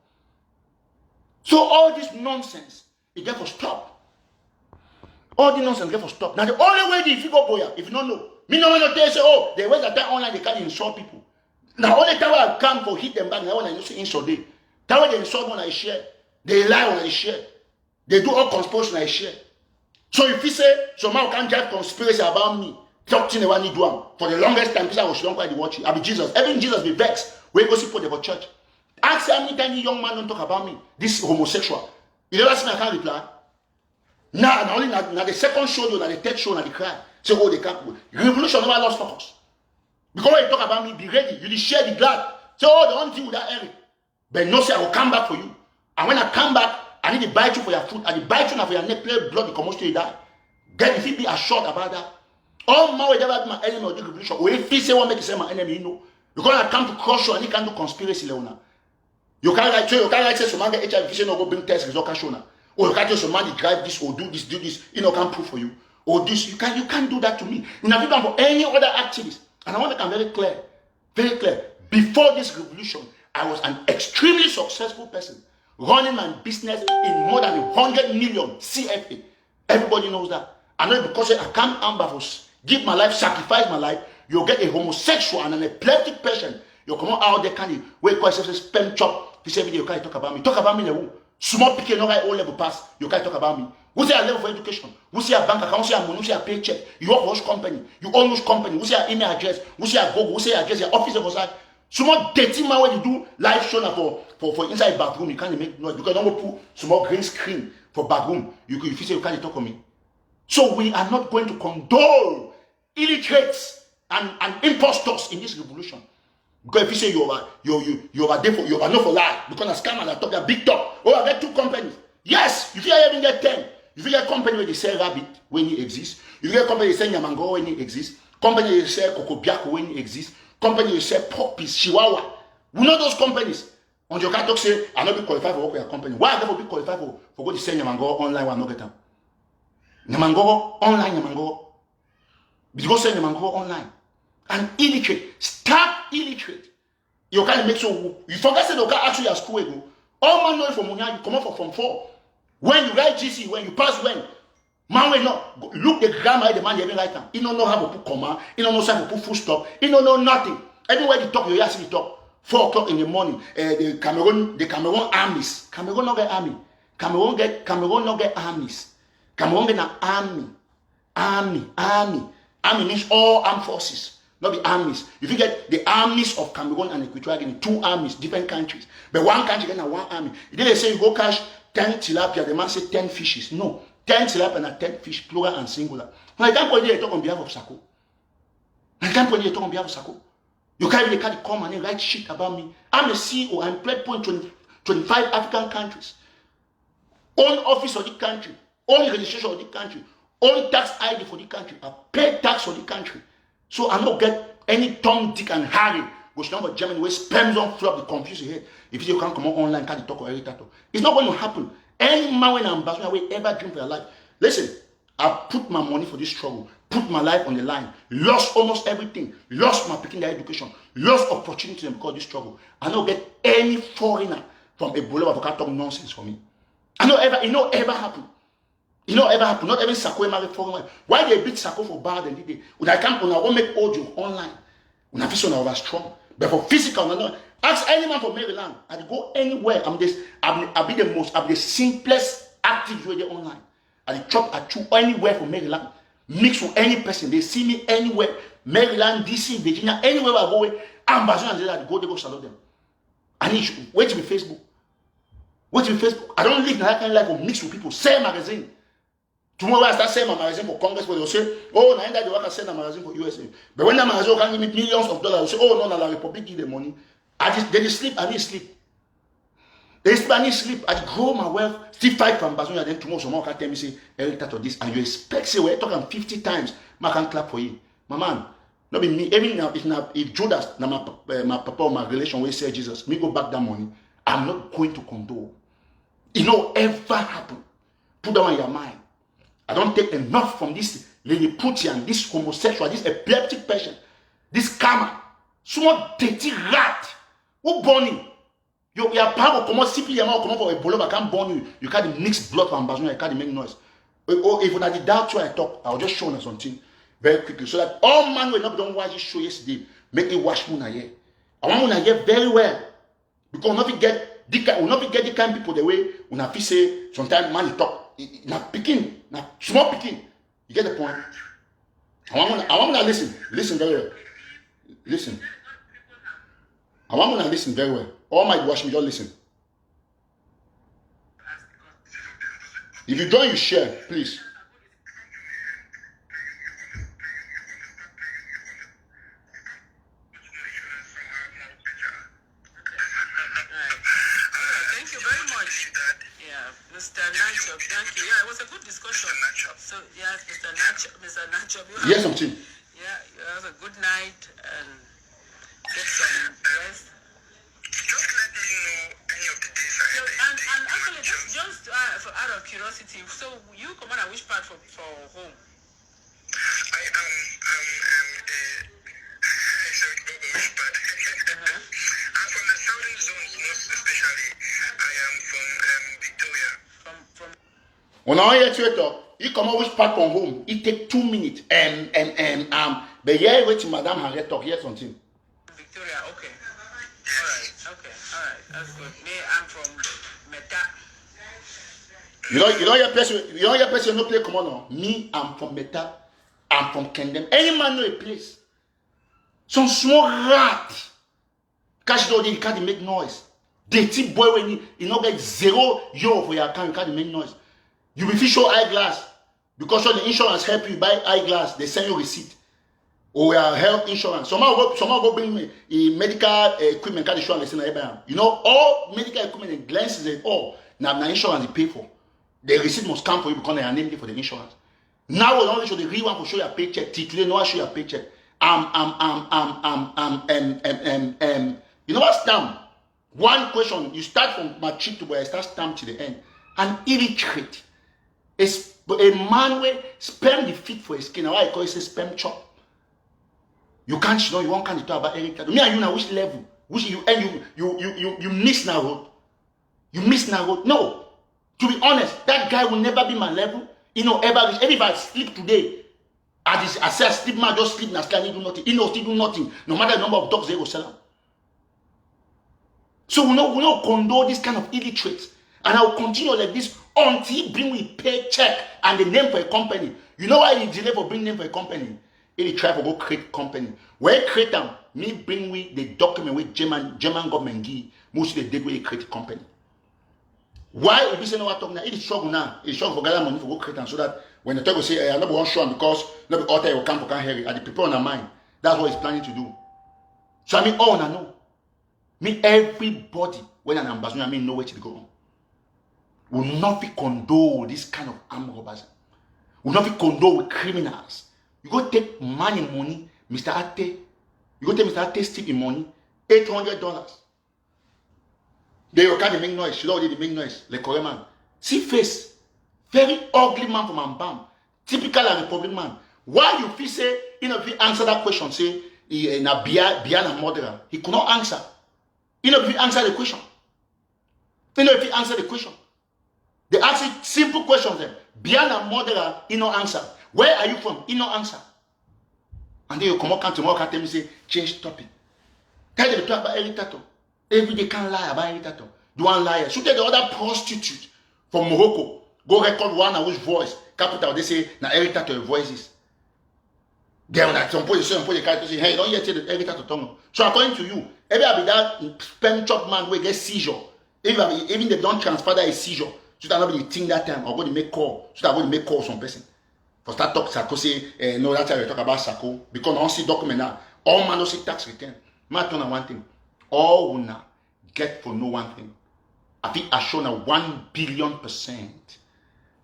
So all this nonsense, it get for stop. All the nonsense get for stop. Now the only way if you go boya, if you don't know, me no want to tell you say, oh, the way that time online they can't insult people. Now only time I come for hit them back, now when I say insult them. That way they insult when I share. They lie when I share. They do all conspiracy when I share. So if you say someone can drive conspiracy about me, talk to one need do am. For the longest time, because I was don't quite watch it. I be Jesus. Even Jesus be vexed. We go see for the church. Ask how many times young man don't talk about me. This homosexual. You never see me, I can't reply. Now, only now the second show, now the third show, now the cry. Say, oh, they can't. Revolution never lost focus. Because when you talk about me, be ready. You share the glad. Say, oh, the only thing with that Eric. But no, say, I will come back for you. And when I come back, I need to bite you for your food. I need to bite you now for your neck, play blood, you come out to you die. Then if you be assured about that, all man will never be my enemy or the revolution. Or if he say what make you say my enemy, you know. Because I come to crush you and he can do conspiracy, Leona. You can't like say someone get HIV, say no go bring test result can show now. Or you can't tell someone drive this or do this, you know, can't prove for you. Or this, you can't do that to me. You have done for any other activist. And I want to make it very clear. Before this revolution, I was an extremely successful person, running my business in more than 100 million CFA. Everybody knows that. I know because I can't amber for give my life, sacrifice my life. You'll get a homosexual and an epileptic patient. You come out there, can you wait for yourself, spend chop. This every day you can't talk about me. Talk about me in the womb. Small picky, no all level pass. You can't talk about me. Who's your level for education? Who's your bank account? Who's your money? Who's your paycheck? You work for which company? You own which company? Who's your email address? Who's your Google? Who's your address? Your office of side. Small dirty man when you do live show for inside bathroom, you can't make noise. You can only put small green screen for bathroom. You say you can't talk to me. So we are not going to condone illiterates and impostors in this revolution. Because if you say you are there for you are not for lie, because a scammer that talk a big talk. Oh, I get 2 companies. Yes, if you even get 10, if you get company where they sell rabbit when it exists, if you get company they sell yamango when it exists, company they sell kokobiako when it exists, company they sell puppies, chihuahua. We know those companies. On your can't talk say I not be qualified for work with a company. Why I never be qualified for go to sell yamango online when I not get them? Yamango online yamango. Because sell yamango online. And illiterate. Stop illiterate. You can't make so you forget that you can't actually at school go. All man know from Munya, you come up from 4. When you write GC, when you pass when man will not look the grammar the man even write them. He don't know how to put comma, he don't know how to put full stop, he don't know nothing. Everywhere they talk, you hear me talk. 4 o'clock in the morning, the Cameroon armies. Cameroon not get army. Cameroon not get armies. Cameroon get an army. Army means all armed forces. Not the armies. If you get the armies of Cameroon and Equatorial Guinea, 2 armies, different countries. But one country get 1 army. If they say you go catch 10 tilapia, the man say 10 fishes. No, 10 tilapia and 10 fish, plural and singular. Now I can't put you talk on behalf of Sako. I can't put you talk on behalf of Sako. You can't really come and write shit about me. I'm a CEO. I'm played point 25 African countries. Own office of the country. Own registration of the country. Own tax ID for the country. I pay tax for the country. So I don't get any Tom, Dick, and Harry which number Germany where sperms don't flop the confuse your head. If you can't come on online, can't talk or Tataw. It's not going to happen. Any man when I'm ambassador will ever dream for your life. Listen, I put my money for this struggle, put my life on the line, lost almost everything, lost my picking their education, lost opportunity because of this struggle. I don't get any foreigner from a Ebola to talk nonsense for me. It not ever happen. It not ever happen. Not even Sako married foreign. Why they beat Sako for bad and did they? When I won't make audio online. When I feel over strong. But for physical, no. Ask any man from Maryland. I go anywhere. I'll be the simplest active way online. I chew anywhere from Maryland. Mix with any person. They see me anywhere. Maryland, DC, Virginia, anywhere I go. Ambassador and they go salute them. I need you. Wait to be Facebook. I don't live that kind of life of mix with people. Same magazine. Tomorrow I start selling my magazine for Congress, where they'll say, oh, now they work sell a magazine for USA. But when that magazine can give me millions of dollars, they'll say, oh, no, the Republic give the money. They just sleep, I need sleep. I need sleep. I grow my wealth, still fight for ambassador, and then tomorrow someone can tell me, say, Eric Tataw this, and you expect, say, we're talking 50 times, I can clap for you. My man, not be me. Even now, if Judas, my papa or my relation will say Jesus, me go back that money, I'm not going to condone. It no ever happen. Put that on your mind. I don't take enough from this Lilliputian, this homosexual, this epileptic patient, this karma, small dirty rat. Who born you? Your power come out, simply come out for a bolo, I can't born you. You can't mix blood from ambassador, you can't make noise. Or if I did that why I talk, I'll just show you something very quickly. So that all man will not don't watch this show yesterday. Make it watch Muna here. I want Muna here very well. Because we'll not get the kind of people the way when I say sometimes man talk. Now picking, now small picking. You get the point? I want to listen very well. Listen. I want to listen very well. All might watch me, just listen. If you join, you share, please. Mr. Nacho, thank you. Yeah, it was a good discussion. So, yes, Mr. Nacho. Yes, something. Yeah, you have a good night and get some rest. Just let me know any of the days I had. And actually, just out of curiosity, so you come on which part for home? I am sorry, which part? I'm from the southern zones, most especially. I am from Victoria. When I hear you talk, you come out which part from home. It take 2 minutes. But yeah, wait till Madame Harriet talk. Hear something. Victoria, okay. All right. That's good. Me, I'm from Meta. You know your person no play come on now. Me, I'm from Meta. I'm from Kendem. Any man know a place. Some small rat. Cash door, you can't make noise. Dirty boy when you not get €0 for your account, you can't make noise. You will show eyeglass. Because the insurance help you buy eyeglass, they send you receipt. Or health insurance. Someone go bring me medical equipment, card insurance, you know, all medical equipment and glances and all. Now insurance you pay for. The receipt must come for you because they are named for the insurance. Now we only show the real one for show your paycheck. Today, no, I show your paycheck. You know what stamp? One question, you start from my cheek to where I start stamp to the end. An illiterate. A man will spam the feet for his skin. Now I call it a spam chop. You can't know you won't talk about Eric Tataw. Me and you now which level? Which you miss now road. You miss now road. No. To be honest, that guy will never be my level. You know, ever if I sleep today, I say I sleep man, just sleep now, can't do nothing. He knows still do nothing. No matter the number of dogs they will sell him. So we not condone this kind of illiterates. And I will continue like this until he bring me paycheck and the name for a company. You know why he delay for bring name for a company? He try to go create company. When he create them, me bring me the document with German government give. Mostly they did when he create a company. Why if you say no what talk now? It is struggle now. It is struggle for gather money for go create them so that when the talk will say, hey, I'm not one sure because not be author will come for can hear it. And the people on their mind. That's what he's planning to do. So I mean, all I know. Me everybody when an ambassador I mean know where to go. Will not be condone this kind of armed robbers. Will not be condone with criminals. You go take money, Mr. Ate. You go take Mr. Ate steal in money, $800. They will can't make noise. She already make noise. Le Koreman. See face. Very ugly man from Ambam. Typical and Republican man. Why you feel say, if you answer that question, say, na Biana murderer, he could not answer. If you answer the question. If you answer the question. They ask you simple questions then. Biana murderer, he no answer. Where are you from? He no answer. And then you come up tomorrow and tell me, say, change topic. Tell them to talk about Eric Tataw. Every day can't lie about Eric Tataw. Do one liar. So tell the other prostitute from Morocco. Go record one of whose voice. Capital, they say, now Eric Tataw voices. Then at some point, they can't say, hey, don't yet tell the Eric Tataw tongue. So according to you, every that pen chop man will get seizure. Even they don't transfer that seizure. So that nobody think that time or go to make call. So that go to make call some person. For start talk Sako say, no, that's how we talk about Sako. Because don't see document now. All man don't see tax return. Man turn on one thing. All will now get for no one thing. I think I shown a 1,000,000,000%.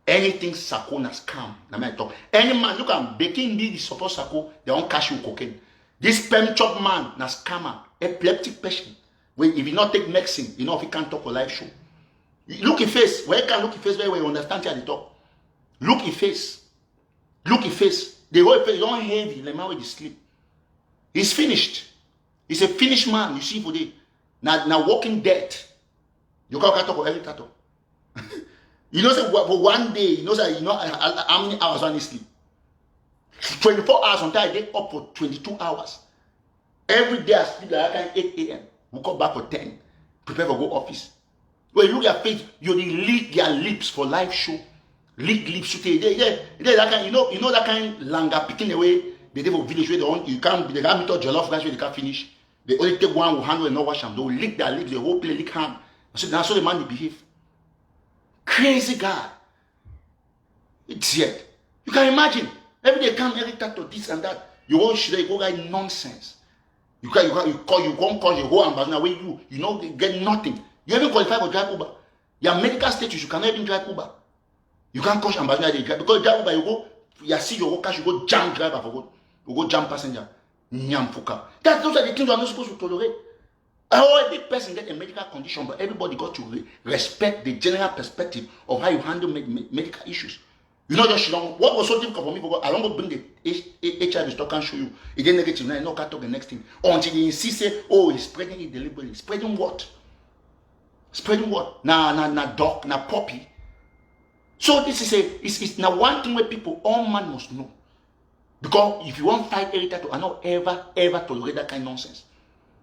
Anything Sako has come. Now I talk. Any man, look at baking me the support Sako, they don't cash you cocaine. This pen chop man, na scammer, epileptic patient. When if you not take medicine, if he can't talk a live show. Look his face. Where can look his face very well, you understand how they talk. Look his face. Look his face. The whole face don't heavy, like man with the sleep. He's finished. He's a finished man, you see for the now walking dead. You can't talk about Eric Tataw. You know, say for one day, you know how many hours on his sleep? 24 hours until I get up for 22 hours. Every day I sleep like I 8 a.m. Woke up back for 10. Prepare for go office. When you look at face, you lick their lips for live show. Lick lips. That kind, you know that kind langa picking away. They have a village where they can't meet all jollof guys where they can't finish. They only take one will handle and not wash them. They will lick their lips, the whole play lick hand. So that's how the man they behave. Crazy guy. It's yet. You can imagine. Every day come Eric Tataw this and that. You won't share, you go like nonsense. You won't call your whole ambassador where you know they get nothing. You haven't qualified for drive Uber. Your medical status, you cannot even drive Uber. You can't coach ambassador they drive because drive Uber you go, you see your workers, you go jam driver for good. You go jam passenger. Nyamfuka. Those are the things you are not supposed to tolerate. Every person get a medical condition, but everybody got to respect the general perspective of how you handle medical issues. You know, just what was so difficult for me because I don't go bring the HIV stock and show you. It get negative now, I know can't talk the next thing. Until they insist, say, oh, he's spreading it deliberately. Spreading what? Spreading what? Na dog, na puppy. So this is it's now one thing where people, all man must know. Because if you want to fight Eric Tataw, I not ever tolerate that kind of nonsense.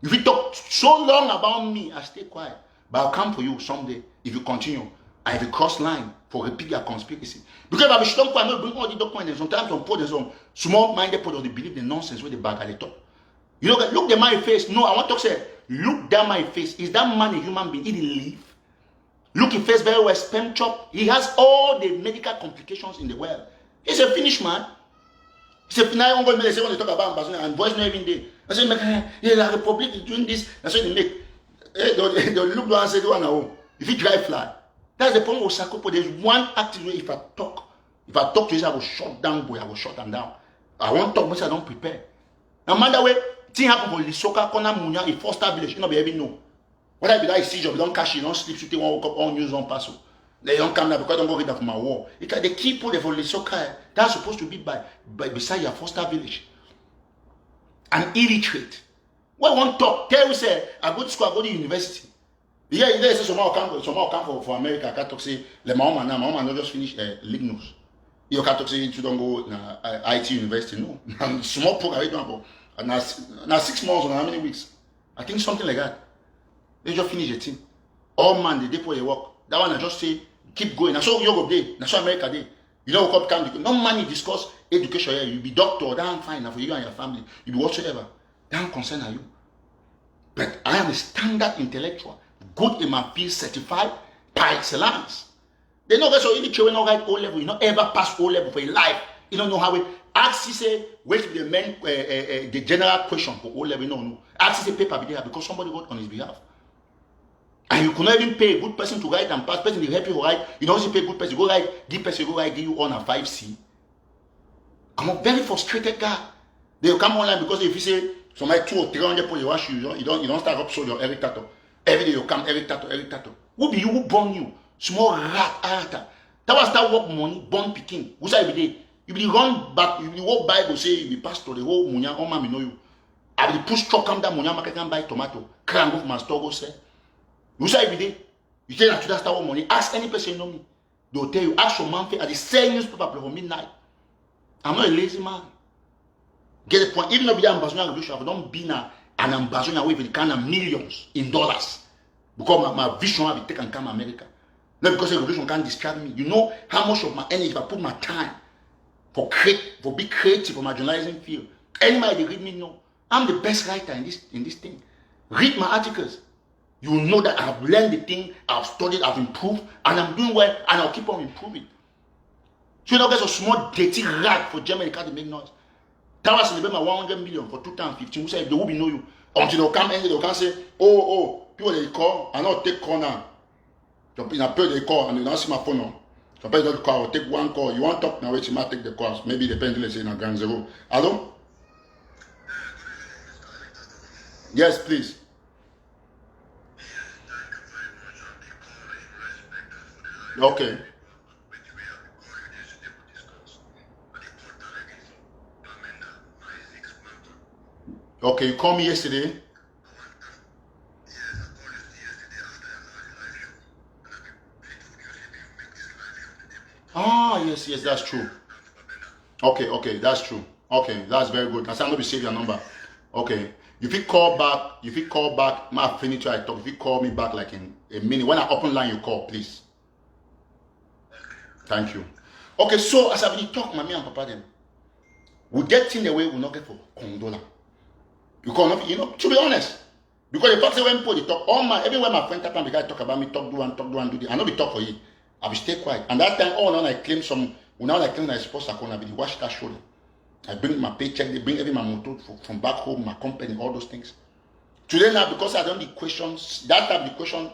If you talk so long about me, I stay quiet. But I'll come for you someday if you continue. I have a cross line for repeat your conspiracy. Because if I be strong, I not bring all the documents. Sometimes some put some small-minded people they believe the nonsense where they bag at the top. You know, look at my face. No, I want to say, look down my face. Is that man a human being? He didn't live. Look his face very well, sperm chop. He has all the medical complications in the world. He's a finished man. He's a now when they talk about ambassador and voice not even there. I say, yeah, the Republic is doing this. That's what they make. They look down and say, do one if you drive fly. That's the problem with Sako. There's one active way. If I talk to you, I will shut down, boy. I will shut them down. I won't talk because I don't prepare. Now, man, that way, thing happen for Lisoka, Kona, Munya, in Foster Village. You know, baby, no. Whether it be that seizure, don't cash, you don't sleep, you take one woke up, all news, one pass. They don't come there because I don't go read that from my wall. Because the key point for Lisoka, that's supposed to be by beside your Foster Village. An illiterate. When one talk, tell you say, I go to school, I go to university. Yeah, there is somehow come for America. I can't talk say, my mama not just finish Lignos. You can't talk say you don't go IT university. No, small program I don't go. Now 6 months or how many weeks? I think something like that. They just finish the thing. All man, the day for the work. That one I just say keep going. That's all Europe day. That's all America day. You know what come? No money discuss education here. You be doctor. That's fine. Now for you and your family. You be whatsoever. That concern are you. But I am a standard intellectual. Good in my field, certified by excellence. They know that so any children not write O level, you not ever pass O level for your life. You don't know how it. Ask you say wait for the men the general question for O level. No. Ask you say paper be there because somebody wrote on his behalf. And you could not even pay a good person to write and pass. Person will help you write. You don't also pay a good person. Go write, give person go write, give you on a 5C. I'm a very frustrated guy. They will come online because if you say somebody 200 or 300 people you wash you don't start up so your Eric Tataw. Every day you come, Eric Tataw. Who be you? Who born you? Small rat ata. That was that work money, born picking. Who's I be there? You be run back, you be what Bible say, you be pastor, the whole munya, oh man, know you. I be push truck come down, munya market can buy tomato, crank off my store, go say. Who's I be there? You tell that to that start money, ask any person you know me. They'll tell you, ask your man, at the same newspaper for midnight. I'm not a lazy man. Get the point. Even though the ambassador revolution, I don't be an ambassador with the kind of millions in dollars. Because my vision will be taken come America. Not because the revolution can't distract me. You know how much of my energy, if I put my time for be creative for my journalism field. Anybody read me know. I'm the best writer in this thing. Read my articles. You will know that I've learned the thing, I've studied, I've improved, and I'm doing well, and I'll keep on improving. So you know, there's a small dirty rag for Germany can't make noise. Tataw celebrate my 100 million for 2015. Who said they will be know you until they'll come and they'll come say, oh, people they call, I not take call now. In a period they call and they don't see my phone now. Somebody don't call, I'll take one call. You want to talk now, wait, you might take the calls. Maybe depending, let's say in a grand zero. Hello? Yes, please. Okay. Okay, you called me yesterday. Ah, yes, that's true. Okay, that's true. Okay, that's very good. Can somebody save your number? Okay. If you call back, my finiture I talk. If you call me back like in a minute, when I open line, you call, please. Thank you. Okay, so as I've been talking, mommy and papa them, we get in the way we not get for condola. Because to be honest, because the fact that when people they talk, everywhere my friend Tataw because talk about me, talk do and do this. I know be talk for you. I will stay quiet. And that time, now I claim I suppose I can be watch that show. I bring my paycheck, they bring every my motor from back home, my company, all those things. Today now, because I don't the questions, that time the question,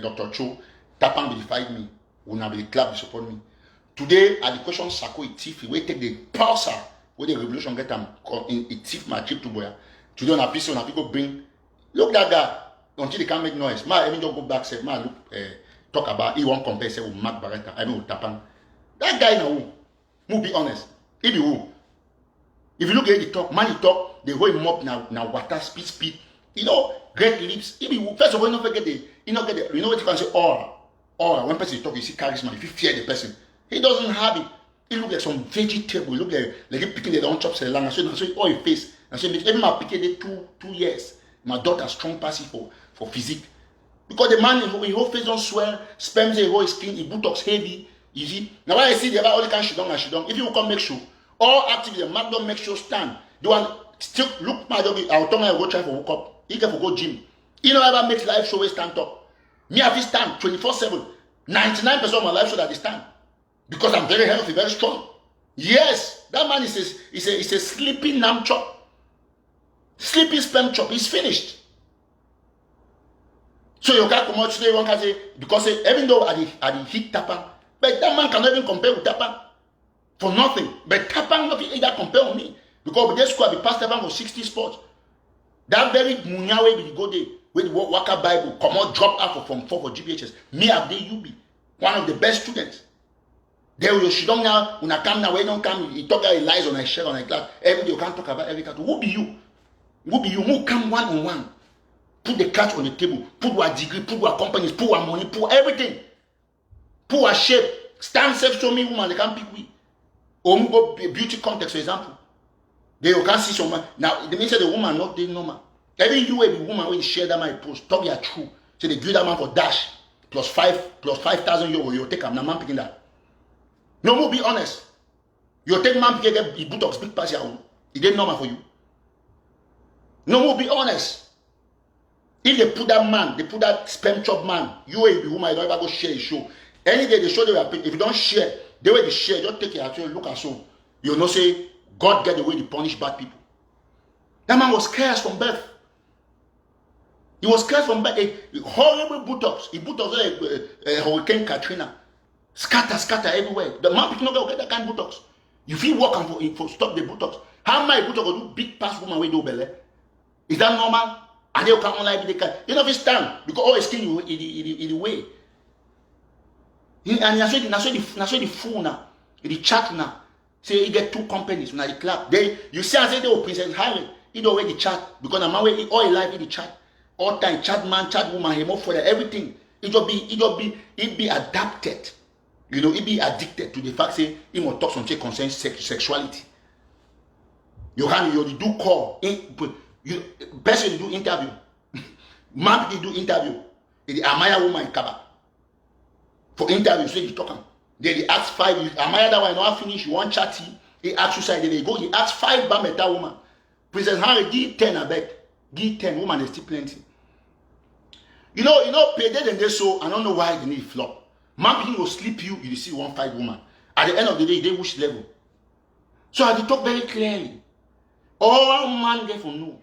Dr. Cho, Tapan verified me, will now be the club support me. Today, at the question Sako Iknome, we take the pulsar, where the revolution get them in it my trip to Boya. Today on a piece on people bring, look that guy, until they can't make noise. Ma, even don't go back, say, ma, look, talk about, he won't compare, say, with Mark Barretta, I mean, with Tapan. That guy now, who be honest, he be who? If you look at the talk, man, he talk, they hold him up now, water, speed. You know, great lips. He be, first of all, you don't forget you know what you can say, aura. When person talk, you see charisma, if you fear the person. He doesn't have it. He look like some vegetable. He look like he picking their own chops and long. So all his face. And so even my picking it 2 years. My daughter strong passing for physique. Because the man, his whole face don't swell, sperms his whole skin, he buttocks heavy. You see? Now when I see the other only can she down. If you come make sure, all active the man don't make sure stand. The one still look my dog, I'll tell him I go try for woke up. He can for go gym. He don't ever make life show stand up. Me have this stand 24/7. 99% of my life show that they stand. Because I'm very healthy, very strong. Yes, that man is a sleeping nam chop. Sleeping sperm chop. He's finished. So you can't come out today, one can say, because even though I hit Tapan, but that man cannot even compare with Tapan. For nothing. But Tapan not either compare with me. Because with this squad, the past Tapan for 60 sports. That very munyawe will go there with Waka Bible, come out, drop out from 4 for GBHS. Me have the UB, one of the best students. There you should now, when I come now, when don't come, you talk about lies on a share on a class. Every day you can't talk about every cat. Who be you? Who come one on one? Put the cash on the table, put our degree, put our companies, put our money, put everything. Put our shape. Stand safe, show me woman, they can't pick we. Or go beauty context, for example. They you can't see someone. Now, they may say the woman not doing normal. Every you will be woman when you share that my post, talk your true. So they give that man for dash plus 5,000 euro, you take him. Now man picking that. No more be honest. You take man picking that he buttocks big pass your own. It ain't normal for you. No more be honest. If they put that man, they put that sperm chop man, you will be woman, you don't ever go share a show. Any day they show they will pay. If you don't share, they will share, just take it at you, look at so. You know say God get the way to punish bad people. That man was cursed from birth. He was cursed from birth. A horrible buttocks. He buttocks like Hurricane Katrina. Scatter everywhere. The man people not get that kind of buttocks. You feel working for stop the buttocks. How many buttocks will do big pass woman with no belly? Is that normal? And they come online with the car. You know if stand because all his skin in the way. And that's why the fool now, the chat now. Say you get 2 companies now the club. They you see I say they will Princess Harry. He already chat because I'm away all life in the chat. All time chat man, chat woman, him for everything. It be adapted. You know, it be addicted to the fact say he will talk something concerning sexuality. You do call you person do interview. Man they do interview. The Amaya woman kaba. For interview, so you talk. They ask 5. Amaya that one not finish. You want chatty. He ask you side. They go. He ask 5 Bamenda woman. Princess Harry give 10 I beg. Give 10 woman is still plenty. You know, pay them they so. I don't know why they need flop. Man people will sleep you. You see 1 5 woman. At the end of the day, they which level. So I talk very clearly. All man get from know.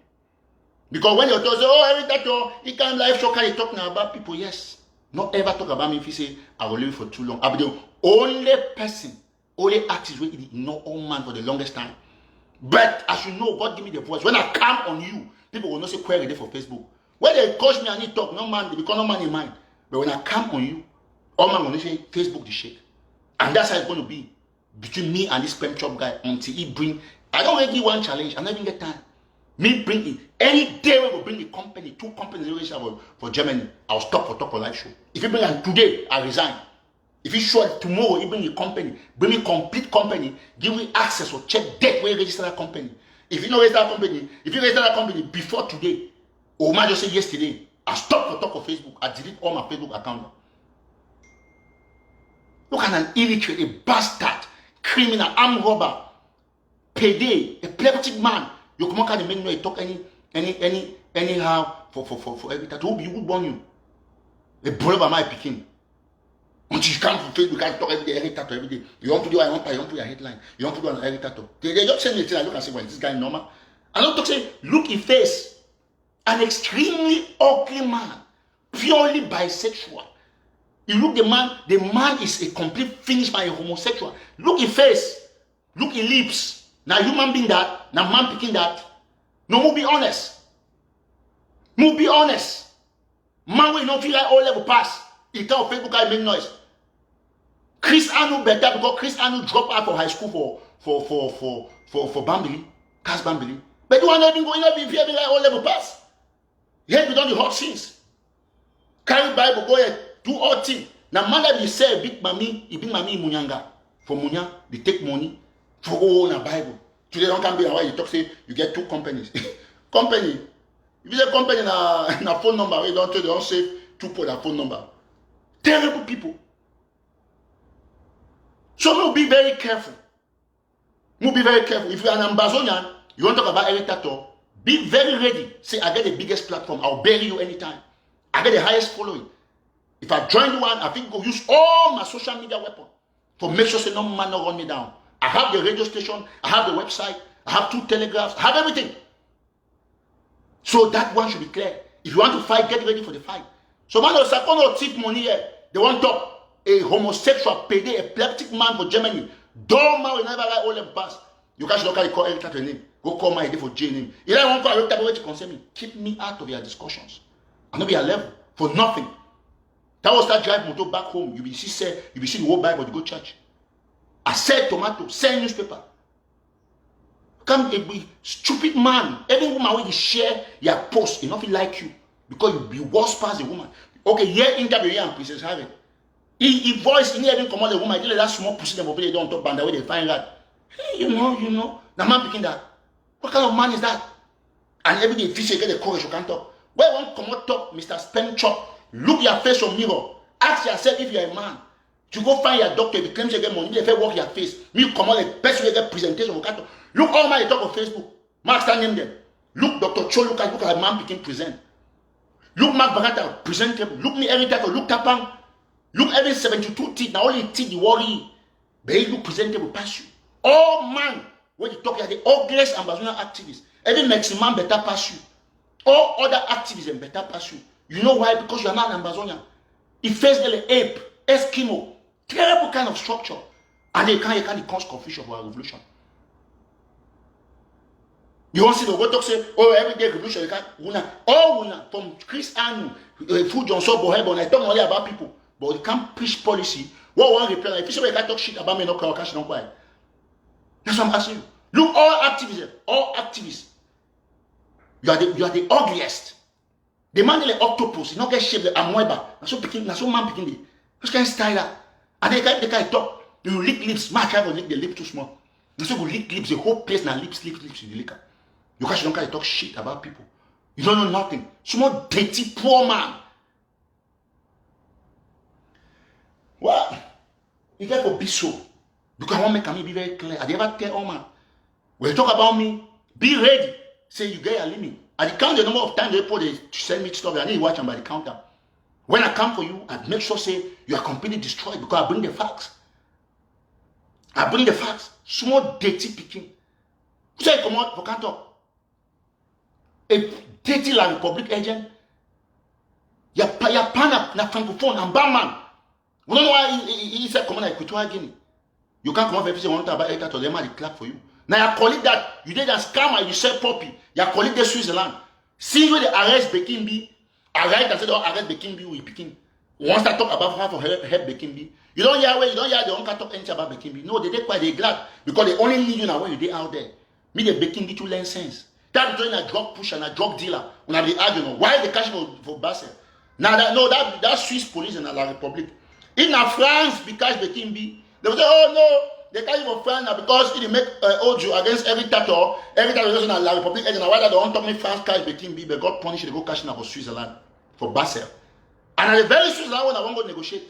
Because when you talk, say, oh, every time you can't live show, can you talk now about people? Yes. Not ever talk about me if you say, I will live for too long. I'll be the only person, only artist who ignore all man for the longest time. But as you know, God give me the voice. When I come on you, people will not say query there for Facebook. When they coach me and they talk, no man, they become no man in mind. But when I come on you, all man will say Facebook the shake. And that's how it's going to be between me and this sperm chop guy until he bring. I don't really give one challenge. I never even get time. Me bring it. Any day we will bring the company, 2 companies for Germany. I'll stop for talk for live show. If you bring it today, I resign. If you show it tomorrow, you bring the company, bring me complete company, give me access or check date where you register that company. If you don't register that company, if you register that company before today, or man just say yesterday, I stop for talk for Facebook. I delete all my Facebook account. Look at an illiterate, a bastard, criminal, armed robber, payday, a epileptic man. You come out and make no talk anyhow for every time. You would warn you. A boy by my picking. Until you come to Facebook, you can't talk every day, every day. You want to do you want to put your headline. You want to do an every tattoo. They just send me a thing. I look and say, well, is this guy normal? I don't talk say, look in face. An extremely ugly man, purely bisexual. You look the man is a complete finished by a homosexual. Look in face, look in lips. Now human being that, now man picking that. No, we'll be honest. We'll be honest. Man will not feel like all level pass. He tell Facebook I make noise. Chris Anu better because Chris Anu dropped out of high school for Bambili, Cass Bambili. But you are not even going up if you like all level pass. He had done the hot things. Carry Bible, go ahead, do all things. Now man that he say big mommy, he bring mommy Munyanga. For Munya, they take money for all in a Bible. Today don't come be why you talk say you get 2 companies. Company. If you say company na phone number, you don't tell they don't save 2 for that phone number. Terrible people. So we'll be very careful. We'll be very careful. If you're an Ambazonian, you want to talk about every tattoo, be very ready. Say, I get the biggest platform. I'll bury you anytime. I get the highest following. If I join one, I think go use all my social media weapon to make sure say no man not run me down. I have the radio station. I have the website. I have 2 telegraphs. I have everything. So that one should be clear. If you want to fight, get ready for the fight. So man, Sako no thief money here. They want to a homosexual, payday, epileptic man for Germany. Don't man will never like all the pass. You guys don't call Eric Tataw name. Go call my ID for J name. If I want to Eric Tataw to concern me, keep me out of your discussions. I'm not be a level for nothing. That was that drive motor back home. You will see the whole Bible to go church. I said tomato, sell newspaper. Come a stupid man. Every woman when you share your post, nothing like you. Because you be worse past the woman. Okay, here interview here and Princess Harry. He voice in even come on the woman, that small pussy them over there don't talk band where they find that. Hey, you know. The man picking that. What kind of man is that? And every day if you get the courage, you can't talk. Where one come out talk, Mr. Spend Chop, look your face on mirror. Ask yourself if you're a man. You go find your doctor, if you claim you get money, if you work your face. Me come on the best way get presentation. Look all my talk on Facebook. Mark stand name them. Look Dr. Cho, look at man picking present. Look Mark Barata, present him. Look me every time, look Tapang. Look every 72 teeth, now only teeth the worry. But he look presentable pass you. All man, when you talk like the ugliest Amazonian activists, every Mexican better pass you. All other activists better pass you. You know why? Because you are not an Amazonian. He faced the ape, Eskimo, terrible kind of structure. And they can't cause confusion for a revolution. You want to see the word talk say, oh, everyday revolution, you can't wuna from Chris Anu, Food Johnson, Bohebo, and I talk only about people. But you can't preach policy What one repair? If you say you can't talk shit about me, no cry, cash don't cry. That's what I'm asking you. Look, all activists. You are the ugliest. The man like octopus, you not get shaped like amoeba. That's so man picking the. Just can't style that. And they can't talk. You lick lips. Man can't lick the lip too small. You so go lick lips. The whole place now lips. You lick. You can't talk shit about people. You don't know nothing. Small dirty poor man. What? You get to be so. Because I want to make me be very clear. I never tell all man. When you talk about me, be ready. Say you get a limit. At the count the number of times they send me stuff, I need to watch them by the counter. When I come for you, I make sure say you are completely destroyed because I bring the facts. Small dirty picking. Who say come out for can't talk? A dirty la Republic agent. Ya pana na francophone and Batman. We don't know why he said come on like Equatorial Guinea. You can't come up and say one time about to them and clap for you. Now you call it that you did a scam and you sell puppy. You call it the Switzerland. See when they arrest Bekimbi, arrest and say don't arrest Bekimbi we picking. Once I talk about how to help Bekimbi, you don't hear they don't talk anything about Bekimbi. No, they quite they glad because they only need you now when you dey out there. Me the Bekimbi to learn sense. That join a drug pusher and a drug dealer. When I be arguing, why they cash for Basel? Now that Swiss police in La Republic. In France, because Bekimbi, they will say, oh no. They carry for France now because it make Oju against every Tataw is in La Republic. And why they don't talk me France cash Bekimbi, but God punish they go cash now for Switzerland, for Basel. And at the very Switzerland when I won't go negotiate.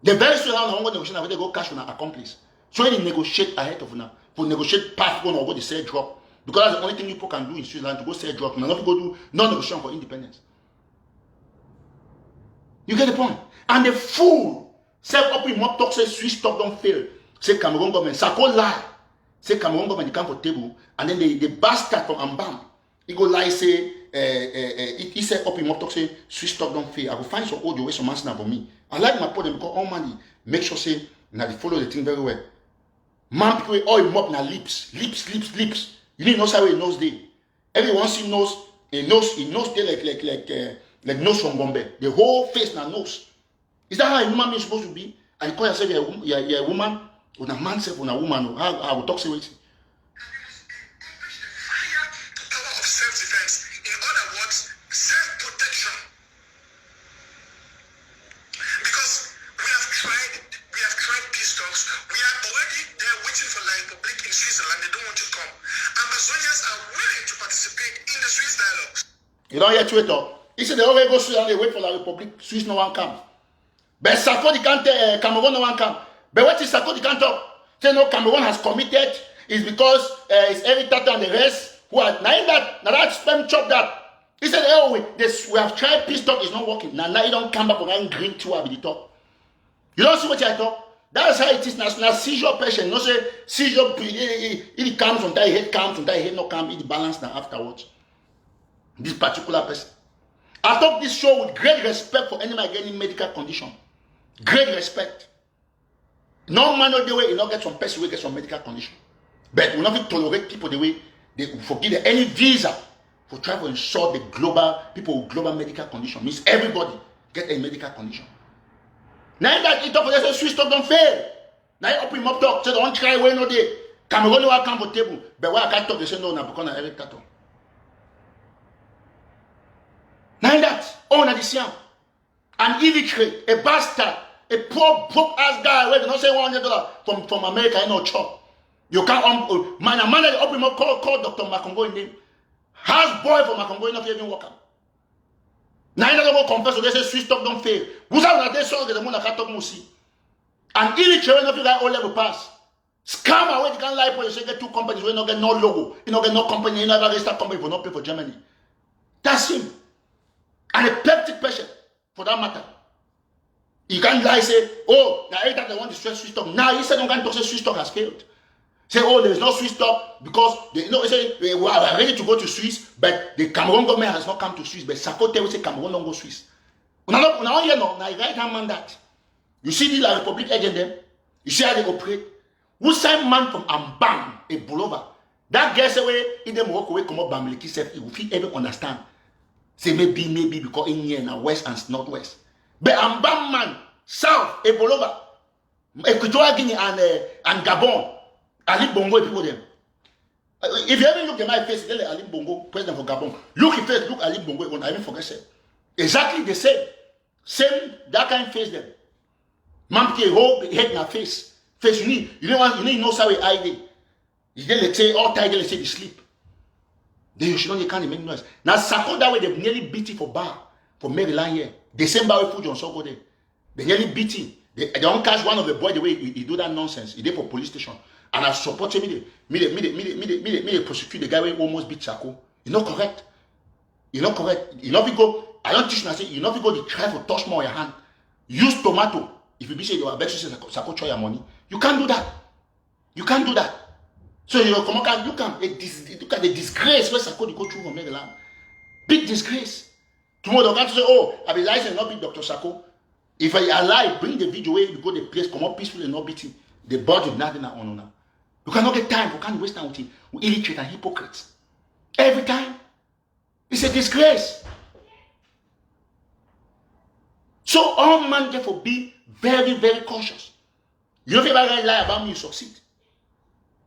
The very Switzerland when I won't go negotiate, they go cash on an accomplice. So they negotiate ahead of now. For negotiate path going or go to sell drug. Because that's the only thing people can do in Switzerland to go sell drug. Now not to go do non-negotiation for independence. You get the point? And the fool self up in mob talk say Swiss talk don't fail. Say Cameroon government. Sako lie. Say Cameroon government come for table. And then the bastard from Ambam. He go lie say he said up in mob talk say Swiss talk don't fail. I will find some audio where some answer for me. I like my point because all money make sure say now they follow the thing very well. Man people all mob na lips. You need to know how he knows they. Everyone see knows he knows they like nose from Bombay. The whole face na nose. Is that how a human being is supposed to be? And you call yourself you're a woman, or a man self, or a woman, how I will talk to it. Power of self-defense. In other words, self-protection. Because we have tried peace talks. We are already there waiting for La Republic in Switzerland. They don't want to come. Amazonians are willing to participate in the Swiss dialogues. You don't hear Twitter. He said they already go Switzerland, they wait for La Republic. Swiss no one come. But Sako can't Cameroon no one come. But what is Sako can't talk? Say no, Cameroon has committed is because it's every Tataw and the rest who are now that spam chop that. He said, oh we have tried peace talk, it's not working. Now you don't come back and green to be the talk. You don't see what I talk? That's how it is now seizure patient. You know say seizure it comes sometimes head comes, sometimes head not come, it balance now afterwards. This particular person. I talk this show with great respect for anybody getting medical condition. Great respect. No man of the way, you not get some person who get some medical condition. But we not tolerate people the way they forgive any visa for trying to ensure the global people with global medical condition. Means everybody get a medical condition. Now that it up for the Swiss talk don't fail. Now you up in mob talk, so don't try way no day. Cameroon will come for table. But why I can't talk, they say no, now because I Eric Tataw. Now that, on the Siam, an illiterate, a bastard, a poor broke ass guy where they don't say $100 from America, you know, chop. You can't man that up him up call Dr. Makongo in name. House boy for Makongo not even work out. Now you don't confess, so they say Swiss talk don't fail. Who's out there so the moon can't talk musi. An illiterate not like all level pass. Scammer where you can't lie for you say get two companies where you don't get no logo, you don't get no company, you never register company for not pay for Germany. That's him. And a peptic patient, for that matter. You can't lie, say, oh, now every time they want to stress Swiss talk. Now, he said, no, can't talk, say Swiss talk has failed. Say, oh, there is no Swiss talk because, they say, we are ready to go to Swiss, but the Cameroon government has not come to Swiss. But Sako will say, Cameroon don't go Swiss. Now, right hand man that. You see the La Republic agent there? You see how they operate? Who send man from Ambam, a pullover? That gets away, if them walk away, come up, Bamiliki self, he will feel even understand. Say maybe because in here now west and northwest. But Ambam man, South, Ebolova, Equatorial Guinea, and Gabon. Ali Bongo people them. If you ever look at my face, tell Ali Bongo, president for Gabon. Look at face, look Ali Bongo. I even forget it. Exactly the same. Same that kind of face them. Mampke whole head in her face. Face you need. You know how we hide. You let's say all tiger let's say they sleep. Then you should not can't make noise. Now Sako that way they nearly beat it for bar for Maryland here. The same bar we put on Sako there. They nearly beat him. They don't catch one of the boy the way he do that nonsense. He did for police station. And I support him. Me prosecute the guy who almost beat Sako. It's not correct. It's not correct. You know if you go, I don't teach you, you know if you go to try for touch more your hand. Use tomato. If you be say you are better Sako try your money. You can't do that. You can't do that. So you come on, look at the disgrace where Sako go through from Maryland. Big disgrace. Tomorrow they're going to say, oh, I be licensed not beat Dr. Sako. If I alive, bring the video where you go to the place, come up peacefully and not beat him. The body of nothing on now. You cannot get time. You can't waste time with him. We illiterate and hypocrites. Every time. It's a disgrace. So all man therefore be very, very cautious. You know if everybody lie about me, you succeed.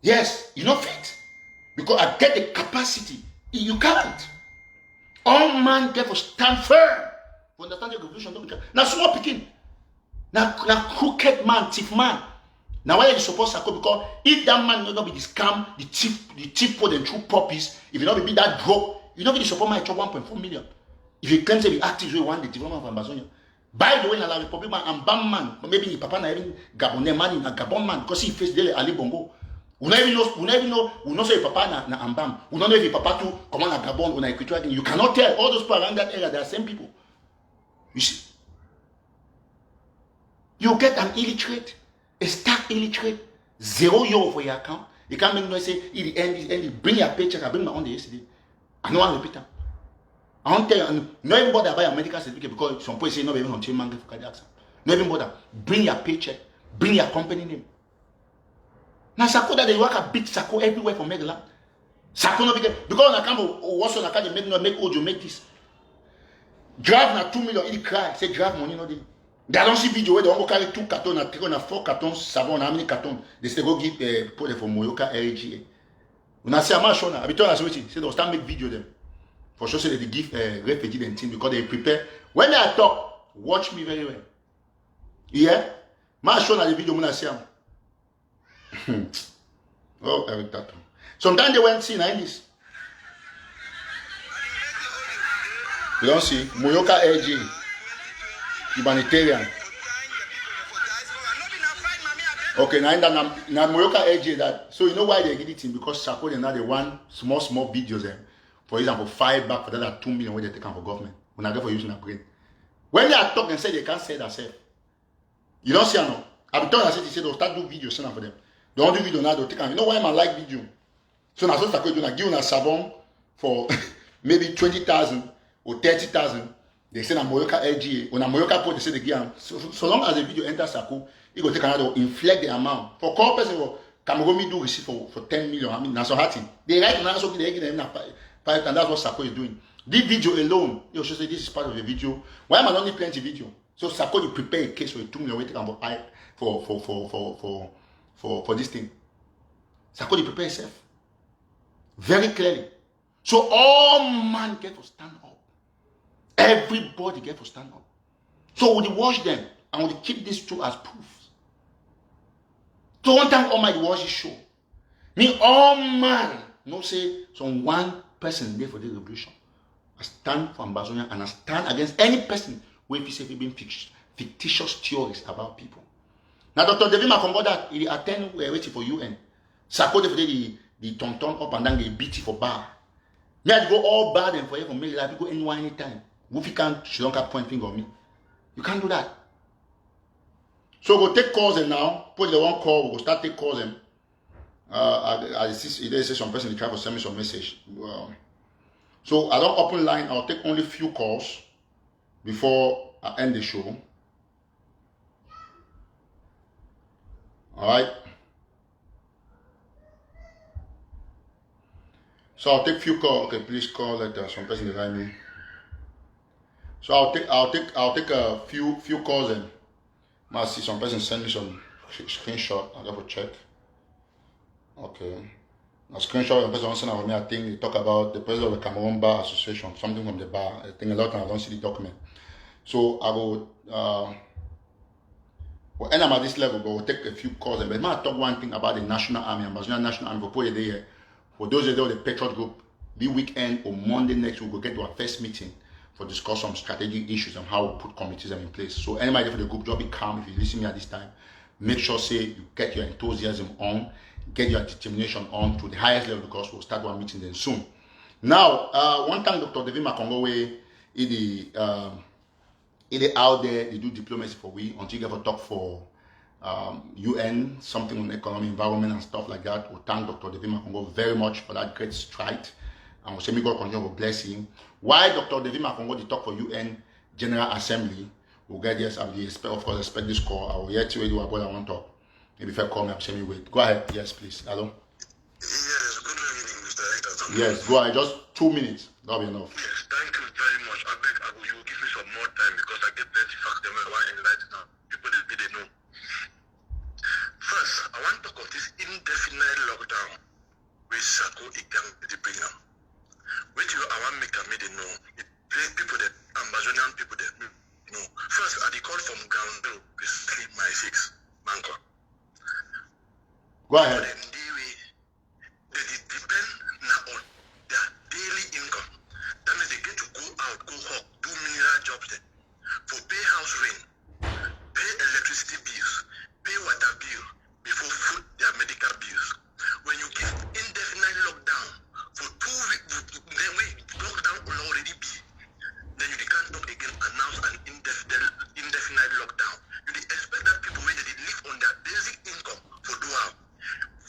Yes, you know fit. Because I get the capacity. You can't. All man therefore stand firm. You understand the revolution? Now small picking. Now crooked man, thief man. Now why you support Sako? Because if that man will not be the scam, the thief for the true purpose, if you not be that broke, you not be support my job 1.4 million. If you claim to be active, you want the development of Amazonia. By the way, na Republic man and Bam man, maybe the papa na even Gabonese man in a Gabon man, because he face daily Ali Bongo. We not even know say papa na Ambam. We don't know if papa too come on a Gabon or na Equatorial Guinea. You cannot tell all those people around that area. They are same people. You see, you get an illiterate, a stark illiterate, €0 for your account. You can't make no say it end. Bring your paycheck. I bring my own day yesterday. I know I repeat them. I don't tell you, not even bother buy a medical certificate because some people say not even on chain man for cardiac. Not even bother. Bring your paycheck. Bring your company name. Now Sako that they work a big Sako everywhere from Maryland. Sako no because I can't what's on account make Ojo make this. Drive na 2 million, he cry. Say drive money no dey. They don't see video where they want to carry 2 cartons and 3 and 4 cartons savon. How many cartons? They say go give put it for Moyoka LGA. When I say I'm not sure now, I be told us waiting. Say they'll start make video them. For sure say they give refugee and team because they prepare. When I talk, watch me very well. Yeah? I'm sure the video when I see them. Oh, Eric Tataw. Sometimes they went see like this. You don't see Moyoka LG, humanitarian. Okay, now Moyoka LG that. So you know why they get it in? Because Sako they now they want small videos there. For example, 5 back for that are 2 million where they take for government. When I go for using a brain. When they are talking and say they can't say themselves. You don't see no. I be talking and say they'll start do video send for them. They don't do video now, they'll take them. You know why I like video? So now so Sako do give you a savon for maybe 20,000 or 30,000. They say na Moyoka LGA. When a Moyoka put they say they give them. So long as the video enters Sako, it will take another inflect the amount. For call person will Cameroon do receive for 10 million. I mean that's so hard. They write now so they give them and that's what Sako is doing. This video alone, you should say this is part of the video. Why am I not need plenty video? So Sako you prepare a case for 2 million waiting for this thing. Sako you prepare yourself very clearly. So all man get to stand up. Everybody get to stand up. So would you watch them and would you keep these two as proofs? So one time all my watch this show. Me all man no say some one person there for the revolution. I stand for Amazonia and I stand against any person who if he being fictitious theories about people. Now Dr. David Makongo that he attend waiting for UN. Sako the tonton up and down they beat it for bar. Me I go all bad and forever from me like go anywhere anytime. Woofy can't she don't have point finger on me. You can't do that. So we'll take calls and now put the one call, we'll start take calls and I see there is some person try to send me some message. So I don't open line, I'll take only few calls before I end the show. Alright. So I'll take few calls. Okay, please call that some person behind me. So I'll take a few calls and I see some person send me some screenshot. I got to check. Okay. A screenshot of the person sent me. I think they talk about the president of the Cameroon Bar Association, something from the bar. I think a lot of times I don't see the document. So I will we'll end up at this level, but we'll take a few calls. But I might talk one thing about the National Army, Ambassador National Army, for here. For those of the Patriot Group, the weekend or Monday next week, we'll get to our first meeting for discuss some strategic issues and how we put committees in place. So anybody for the group, just be calm if you listen to me at this time. Make sure say you get your enthusiasm on, get your determination on to the highest level because we'll start one meeting then soon. Now, one time Dr. David Makongowe is out there, they do diplomacy for we until you ever talk for UN, something on economy, environment and stuff like that. We'll thank Dr. David Makongo very much for that great stride. And we'll say may God continue to bless him. Why Dr. David Makongo did talk for UN General Assembly? We'll get yes, I will of course expect this call. I will hear to you about I want to talk. Maybe if I call me, I'll say me wait. Go ahead, yes, please. Hello? Yes, good evening, Mr. Hector. Yes, go ahead, just 2 minutes. That'll be enough. Yes, thank you very much. I beg you will give me some more time because I get plenty facts them I want to enlighten now. People they know. First, I want to talk of this indefinite lockdown with Sako Iknome the bring now. Which I want to make a made know. It play people that Amazonian people that know. First, I call from ground zero with sleep my 6 manko. Go ahead. They depend now on their daily income. That means they get to go out, go hawk, do mineral jobs there. For pay house rent, pay electricity bills, pay water bill, before food their medical bills. When you give indefinite lockdown for 2 weeks, then we lockdown will already be. Then you can't talk again, announce an indefinite lockdown. You expect that people when they live on their basic income for do out.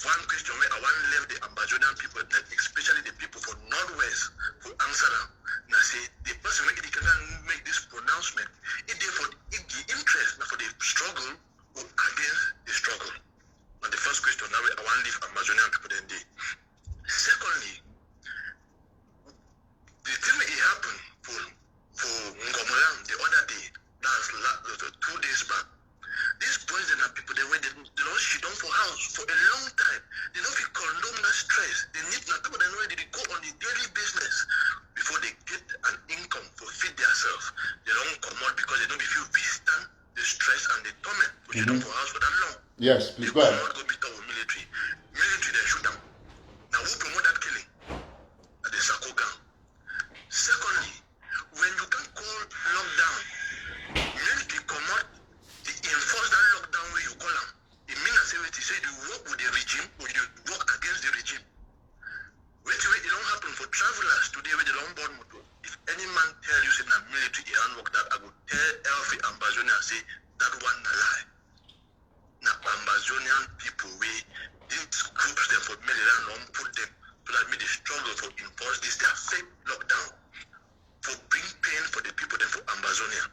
One question where I want to leave the Ambazonian people, especially the people from Northwest, who answer them. Now say the person where they can make this pronouncement, if they for the interest, not for the struggle or against the struggle. Now the first question now I want to leave Ambazonian people then they. Secondly, the thing that happened for Ngomolam the other day, that's 2 days back. These boys and people they wait, they don't shit down for house for a long time. They don't feel condone that stress. They need not people they know they go on the daily business before they get an income to feed themselves. They don't come out because they don't feel withstand the stress and the torment to shit down for house for that long. Yes, please go ahead. Not go beat up with military. Military they shoot them. Now who promote that killing? At the Sako gang. Secondly, when you can call lockdown, military come out. Enforce that lockdown where you call them. It means that say you work with the regime or you work against the regime. Which way it don't happen for travelers today with the long board motor. If any man tell you say that military he hand work that, I would tell every Ambazonian say that one a lie. Now Ambazonian people we these groups them for Maryland don't put them so that they struggle for enforce this their fake lockdown for bring pain for the people there for Ambazonia.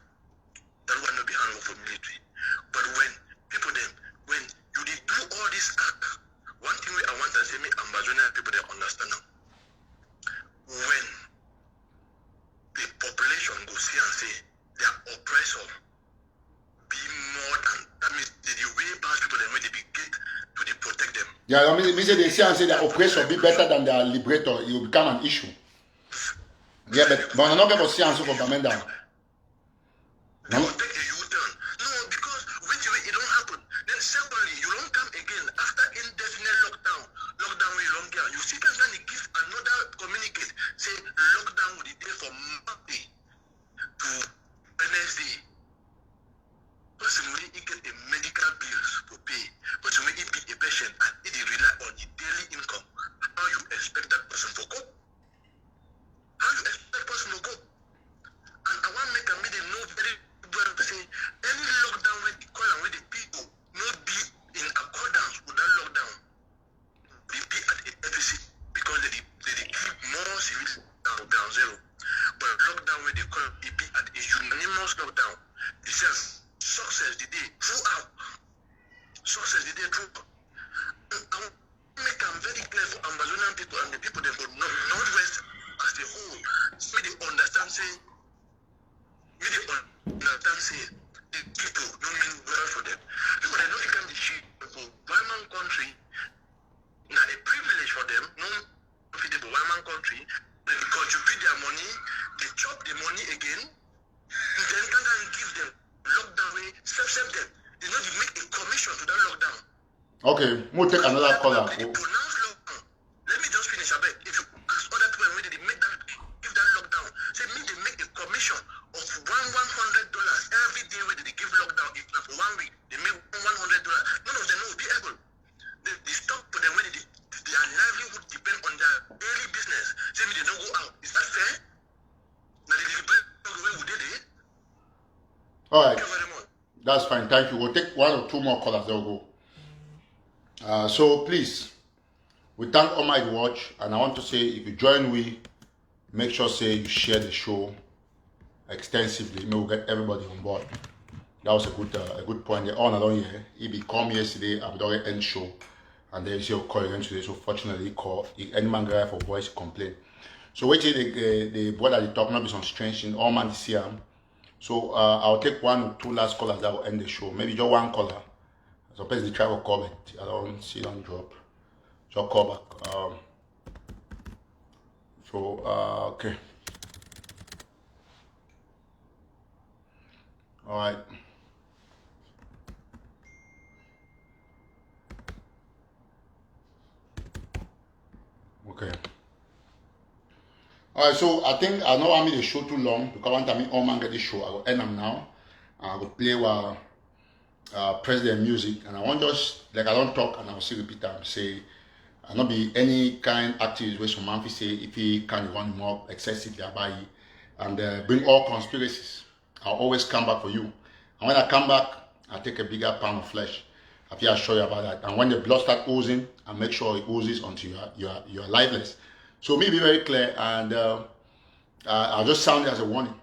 That one will be handled for military. But when people them, when you did do all this act, one thing I want to say, me Ambazonian people they understand now. When the population go see and say their oppressor be more than that means the way past people them when they be get to they protect them. Yeah, I mean they see and say their oppressor be better than their liberator, it will become an issue. Yeah, but I'm not going to see answer for Bamenda. They will take a U-turn. No, because which way it don't happen. Then secondly, you don't come again after indefinite lockdown. Lockdown where you don't care. You see can give another communicate. Say lockdown will be there from Monday to Wednesday. Person will get a medical bills for pay. Person will be a patient and it rely on the daily income. How you expect that person to go? How you expect that person to go? And I want to make a meeting know very well to say any lockdown with the call and with the people not be in accordance with that lockdown. They be at a deficit because they keep more civilians down ground zero. But lockdown with the call they be at a unanimous lockdown. It says success the day throughout. Success the day throughout. I want to make them very clear for Ambazonian people and the people that go Northwest as a whole. So they understand say the people don't mean well for country, they contribute their money, they chop the money again, then come and give them lockdown way, save them. You know, they make a commission to that lockdown. Okay, we'll take another caller. They pronounce lockdown. Let me just finish a bit. If you ask other people whether they make that, give that lockdown, say mean they make a commission of $100 every day where they give lockdown. If not for 1 week, they make $100. None of them will be able. They stop for them whether their livelihood depend on their daily business. Say me they don't go out. Is that fair? Now they deliberate the way we did it. All right. Thank you very much. That's fine. Thank you. We'll take 1 or 2 more callers. They'll go. So please, we thank Almighty Watch, and I want to say, if you join, make sure say you share the show extensively. Maybe we'll get everybody on board. That was a good point. The on along here, he be come yesterday after the end show, and then you call again today. So fortunately, he called. Any man guy for voice complaint. So wait till the brother they talk not be some strange thing. All man see him. So I'll take 1 or 2 last callers that will end the show. Maybe just 1 caller. So please try to call it. I don't see them drop. Just call back. Okay. All right. Okay. All right. So I think I know I made the show too long because one time all man get the show. I will end them now. I will play while. President music, and I want just like I don't talk and I'll still repeat them. Say I not be any kind activist where some man say if he can run more excessively about it and bring all conspiracies. I'll always come back for you. And when I come back, I take a bigger pound of flesh. I feel assure you about that. And when the blood start oozing, I make sure it oozes until you're lifeless. So me be very clear, and I'll just sound it as a warning.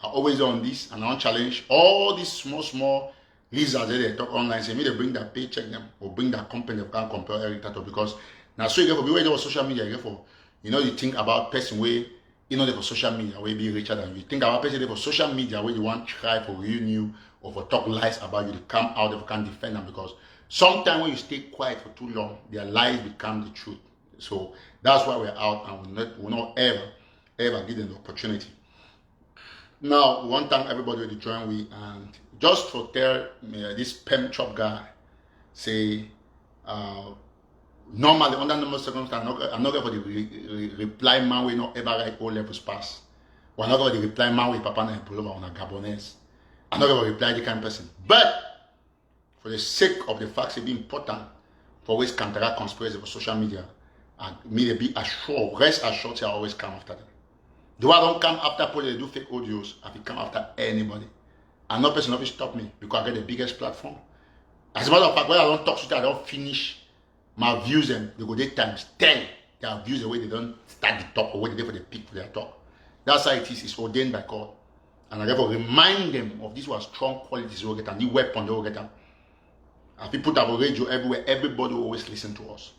I always on this, and I don't challenge all these small lizards that they talk online, say me they bring that paycheck them or bring that company they can't compare Eric Tataw, because now so you get for be where for social media, you get for you think about person way they for social media where be richer than you. Think about person they for social media where you want to try for real you or for talk lies about you, they come out they can't defend them, because sometimes when you stay quiet for too long, their lies become the truth. So that's why we're out, and we'll not ever give them the opportunity. Now, we want to thank everybody to join we, and just to tell this pen chop guy, say, normally under normal circumstances, I'm not going for the reply man we not ever write all levels pass. We're not going for the reply man with Papa and Pullover on a Gabonese. I'm not going to reply the kind of person. But for the sake of the facts, it be important for always counteract conspiracy for social media, and me to be assured, rest assured, I always come after them. The one don't come after people they do fake audios, I will come after anybody. And no person will stop me because I get the biggest platform. As a matter of fact, when I don't talk to I don't finish my views, and they go 8 times 10 their views the way they don't start the talk or wait for the peak for their talk. That's how it is. It's ordained by God. And I therefore remind them of these were strong qualities they will get, and the weapon they will get. And people put our radio everywhere, everybody will always listen to us.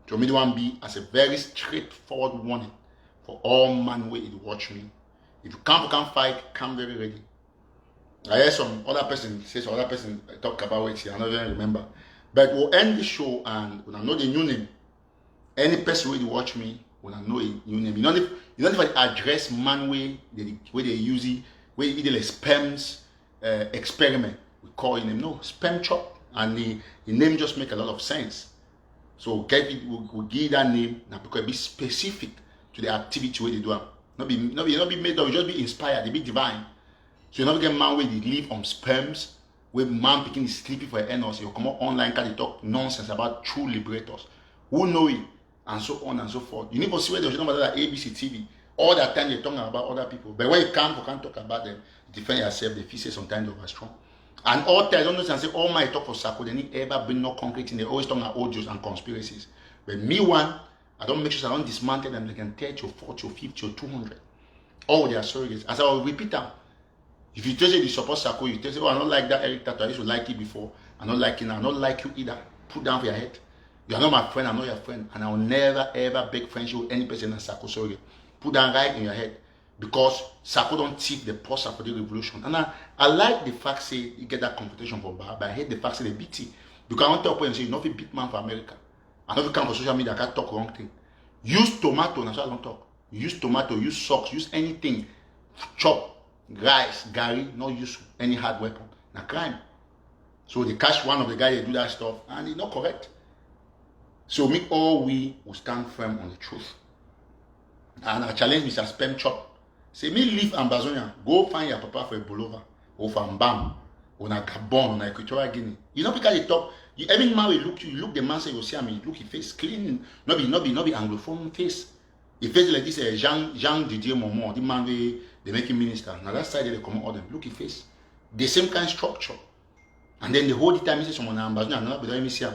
So me want be as a very straightforward warning for all man way to watch me. If you can't fight, come very ready. I hear some other person say some other person talk about it here, I don't even remember. But we'll end the show, and when I know the new name, any person will watch me, when I know a new name. You know if I address man way they use it, where they spams experiment, we call him no spam chop, and the name just make a lot of sense. So we'll give that name now because it be specific to the activity where they do. Not be made up, just be inspired, they be divine. So you never get man where they live on sperms, where man picking is sleepy for an or you come up online can they talk nonsense about true liberators. Who know it? And so on and so forth. You need to see where there's no matter that ABC TV. All that time you're talking about other people. But when you can't talk about them, defend yourself, they feel say sometimes over strong. And all time, I don't know and say all my talk for Sako, they need ever bring no concrete in, they always talk about audios and conspiracies. But me one, I don't make sure I don't dismantle them, they can 30 or 40 or 50 or 200. All their surrogates. As I will repeat them. If you tell you support Sako, you tell you, oh, I don't like that Eric Tataw, I used to like it before. I don't like it now, I don't like you either. Put down for your head. You are not my friend, I'm not your friend. And I will never ever beg friendship with any person in Sako surrogate. Put that right in your head. Because Sako don't tip the pulse for the revolution. And I like the fact say you get that competition for bar, but I hate the fact say they beat it. Because I want to talk when you say you know if you beat man for America. I know if you come for social media, I can't talk wrong thing. Use tomato, that's why I don't talk. Use tomato, use socks, use anything. Chop, rice, gari, not use any hard weapon. Now crime. So they catch one of the guys that do that stuff, and it's not correct. So we will stand firm on the truth. And I challenge Mr. Spam Chop. Say, me leave Ambazonia, go find your papa for a bolova, or for Mbam, or na Gabon, or na Equatorial Guinea. You know, because they talk, every man will look you, look the man say, you see me, look his face clean, not be Anglophone face. He face like this, Jean Didier Momon, the man they make him minister. Now that side they come all them, look his face. The same kind of structure. And then the whole time he say someone Ambazonia, not be doing me see.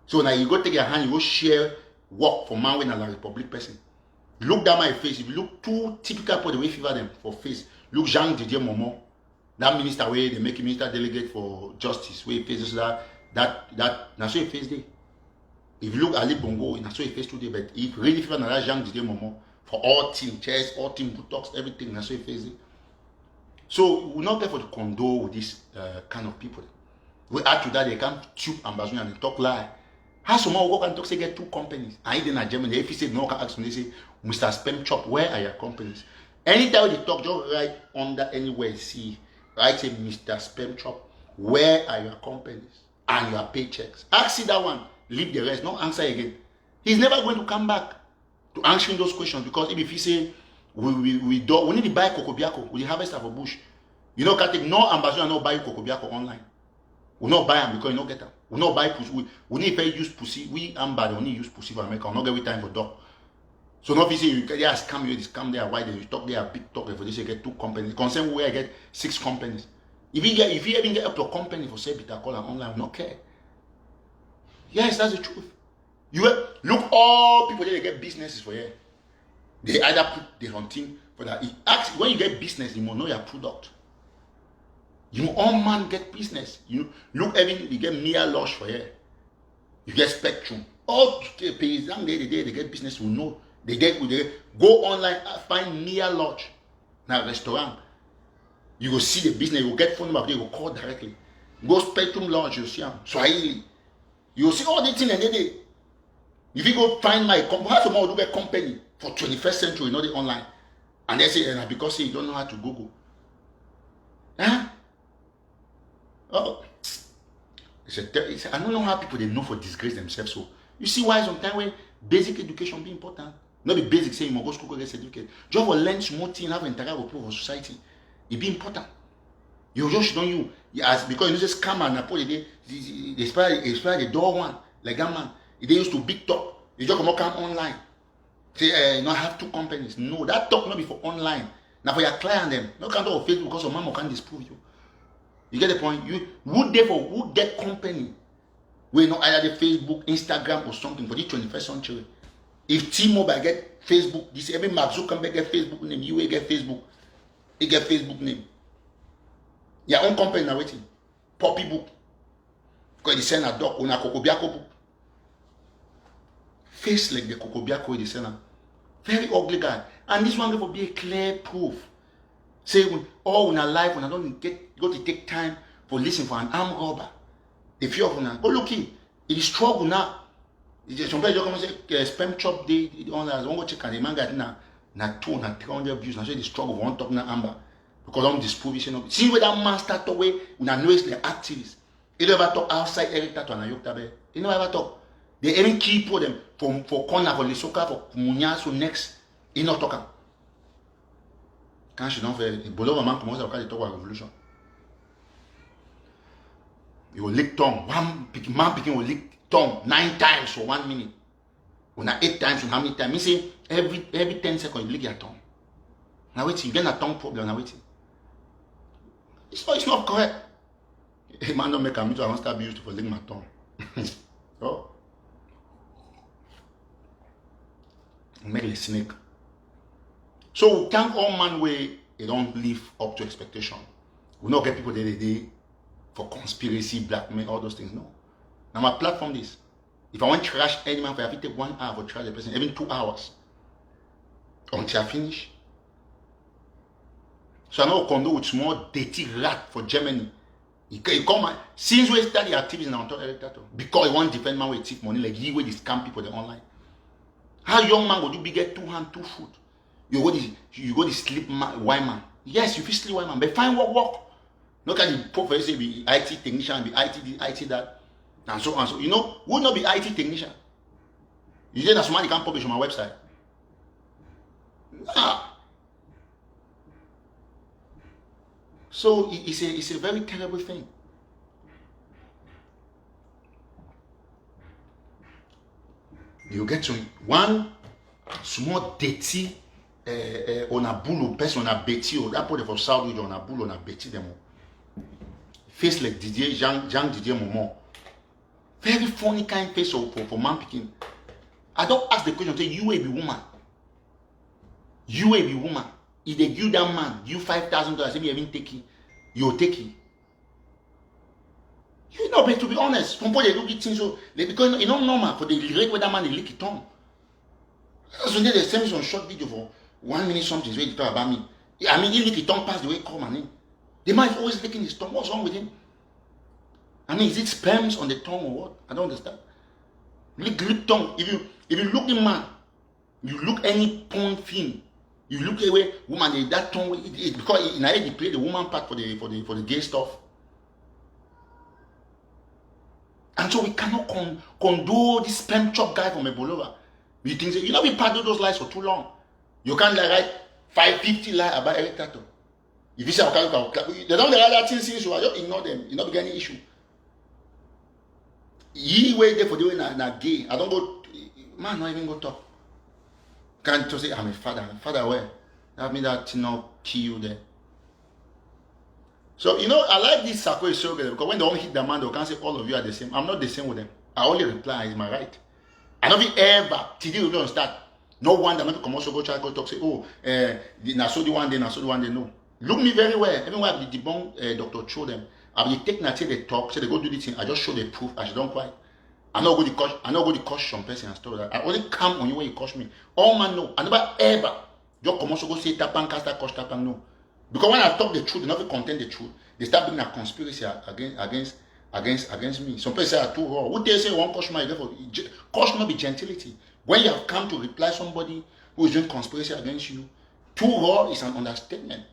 So now you go take your hand, you go share work for man when a Republic person. Look down my face. If you look two typical for the way fever them for face, look Jean Didier Momo, that minister where they make him minister delegate for justice, where he faces that that's so he face day. If you look Ali Bongo, that's so he face today. But if really fever that Jean Didier Momo for all team chairs, all team buttocks, everything, that's so he face day. So we're not there for the condole with this kind of people. We add to that they can't tube Ambazonia and they talk lie. How some more work and talk say get 2 companies? And then in Germany, if you say no, can ask me, they say, Mr. Spam Chop, where are your companies? Anytime they talk, just write under anywhere you see. Write say, Mr. Spam Chop, where are your companies and your paychecks? Ask that one, leave the rest, no answer again. He's never going to come back to answering those questions because if he say, we need to buy Kokobiako, we harvest our bush. You know, can't take no ambassador, no buy Kokobiako online. We not buy them because you don't get them. We not buy pussy. We need to use pussy. We ambassador only use pussy for America. We not get time for dog. So not if you say they are scam you, they scam there. Why they talk there big talk for this? You get 2 companies. Concern where I get 6 companies. If you even get up to a company for say bita call and online, we not care. Yes, that's the truth. You look all people they get businesses for here. They either put the hunting for that. When you get business, you must know your product. You all man get business. You look even you get Mia Lush for here. You get Spectrum. All paysan they get business. We know they go online find Mia Lodge. Now restaurant. You go see the business. You go get phone number. You go call directly. Go Spectrum Lodge. You see them Swahili. You see all the things and they. If you go find my company, how some more do get company for 21st century, not the online, and they say because you don't know how to Google. Huh? Oh, I don't know how people they know for disgrace themselves. So you see why sometimes when basic education be important. Not be basic saying you must go school get certificate. Just for learn small thing, have interact with people for society. It be important. You just don't you as because you know just scam and put they expire the door one like that man. They used to big talk. You just come online. Say you know have 2 companies. No, that talk not be for online. Now for your client them. No can't talk on Facebook because your mama can disprove you. You get the point? You who get company? We know either the Facebook, Instagram, or something for the 21st century. If T-Mobile get Facebook, this every Mark Zuckerberg get Facebook name, you will get Facebook. He get Facebook name. Your own company now waiting. Poppy book. Because they send a dog on a Kokobiako book. Face like the Kokobiako they send. Very ugly guy. And this one will be a clear proof. Say all in our life when I don't go to take time for listening for an armed robber. The fear of now. Go look it. It is struggle now. Sometimes you come and say Spam Chop day online. I want to check and the man got na 300 views. I say the struggle for one talk na amber. Because I'm disprovision of see where that man start to way una noise the activists. He never talk outside Eric Tato and Ayok Tabe. He never ever talk. They even keep for them for corner for Lisoka for Munyaso next. He not talking. Quand je don't fais Bolo maman commence à parler de la révolution. You will lick tongue. One man picking will lick tongue 9 times for 1 minute. When 8 times, how many times? Me say every 10 seconds you lick your tongue. Now wait, you get a tongue problem. Now wait. It's not correct. A man don't make a meter. I want to start used to lick my tongue. So make a snake. So we thank all man way they don't live up to expectation. We not get people they for conspiracy, blackmail, all those things. No. Now my platform this. If I want to trash any man, I have to take 1 hour for trash the person, even 2 hours. Until I finish. So I know condo with small dirty rat for Germany. He come since we started the activities now on Eric Tato. Because he want to defend man with cheap money like he will scam people online. How young man would you be get 2 hands, 2 foot? You go to sleep white man. Yes, you feel sleep white man, but find work. Look at the professor say be IT technician, be IT this, IT that, and so on. So you know, would not be IT technician. You say that somebody can publish on my website. Nah. So it's a very terrible thing. You get to one small dirty on a bull person on a betty or that put for Saudi on a bull on a betty them. Face like Didier Jean Didier Momo. Very funny kind face for man picking. I don't ask the question, say you will be woman. You will be woman. If they give that man you $5,000, say me even take it, you'll take it. You know, but to be honest, some people they look at things so because it's not normal for the rate where that man they lick it on. So they send me some short video for 1 minute something is ready to talk about me. I mean, he lick it on past the way it call my name. The man is always licking his tongue. What's wrong with him? I mean, is it sperms on the tongue or what? I don't understand. Lick tongue. If you look the man, you look any porn film, you look the way woman that tongue it because in they play the woman part for the gay stuff. And so we cannot condone this sperm chop guy from Ebolova. You think you know we pardon those lies for too long. You can't write 550 lies about Eric Tataw. If you say okay, they don't write that thing since you just ignore them. You not be any issue. He wait there for the way na gay. I don't go man, not even go talk. Can't just say I'm a father. Father where? That means that thing not kill you there. So, you know, I like this Sako Iknome because when they don't hit the man, they can't say all of you are the same. I'm not the same with them. I only reply, it's my right. I don't be ever, today we don't start. No one that not come also go try to talk, say, oh, na so the one day, no. Look me very well. Even when I debunk Dr. Cho them, I will take na say they talk, say they go do this thing, I just show the proof, I don't quite. I'm not going to coach some person and stuff like that. I only come on you when you coach me. All man know. I never ever just come also go say tapang cast that coach tapang no. Because when I talk the truth, they never contain the truth. They start bringing a conspiracy against me. Some people say I too raw. What they say one caution my therefore caution not be gentility. When you have come to reply somebody who is doing conspiracy against you, too raw is an understatement.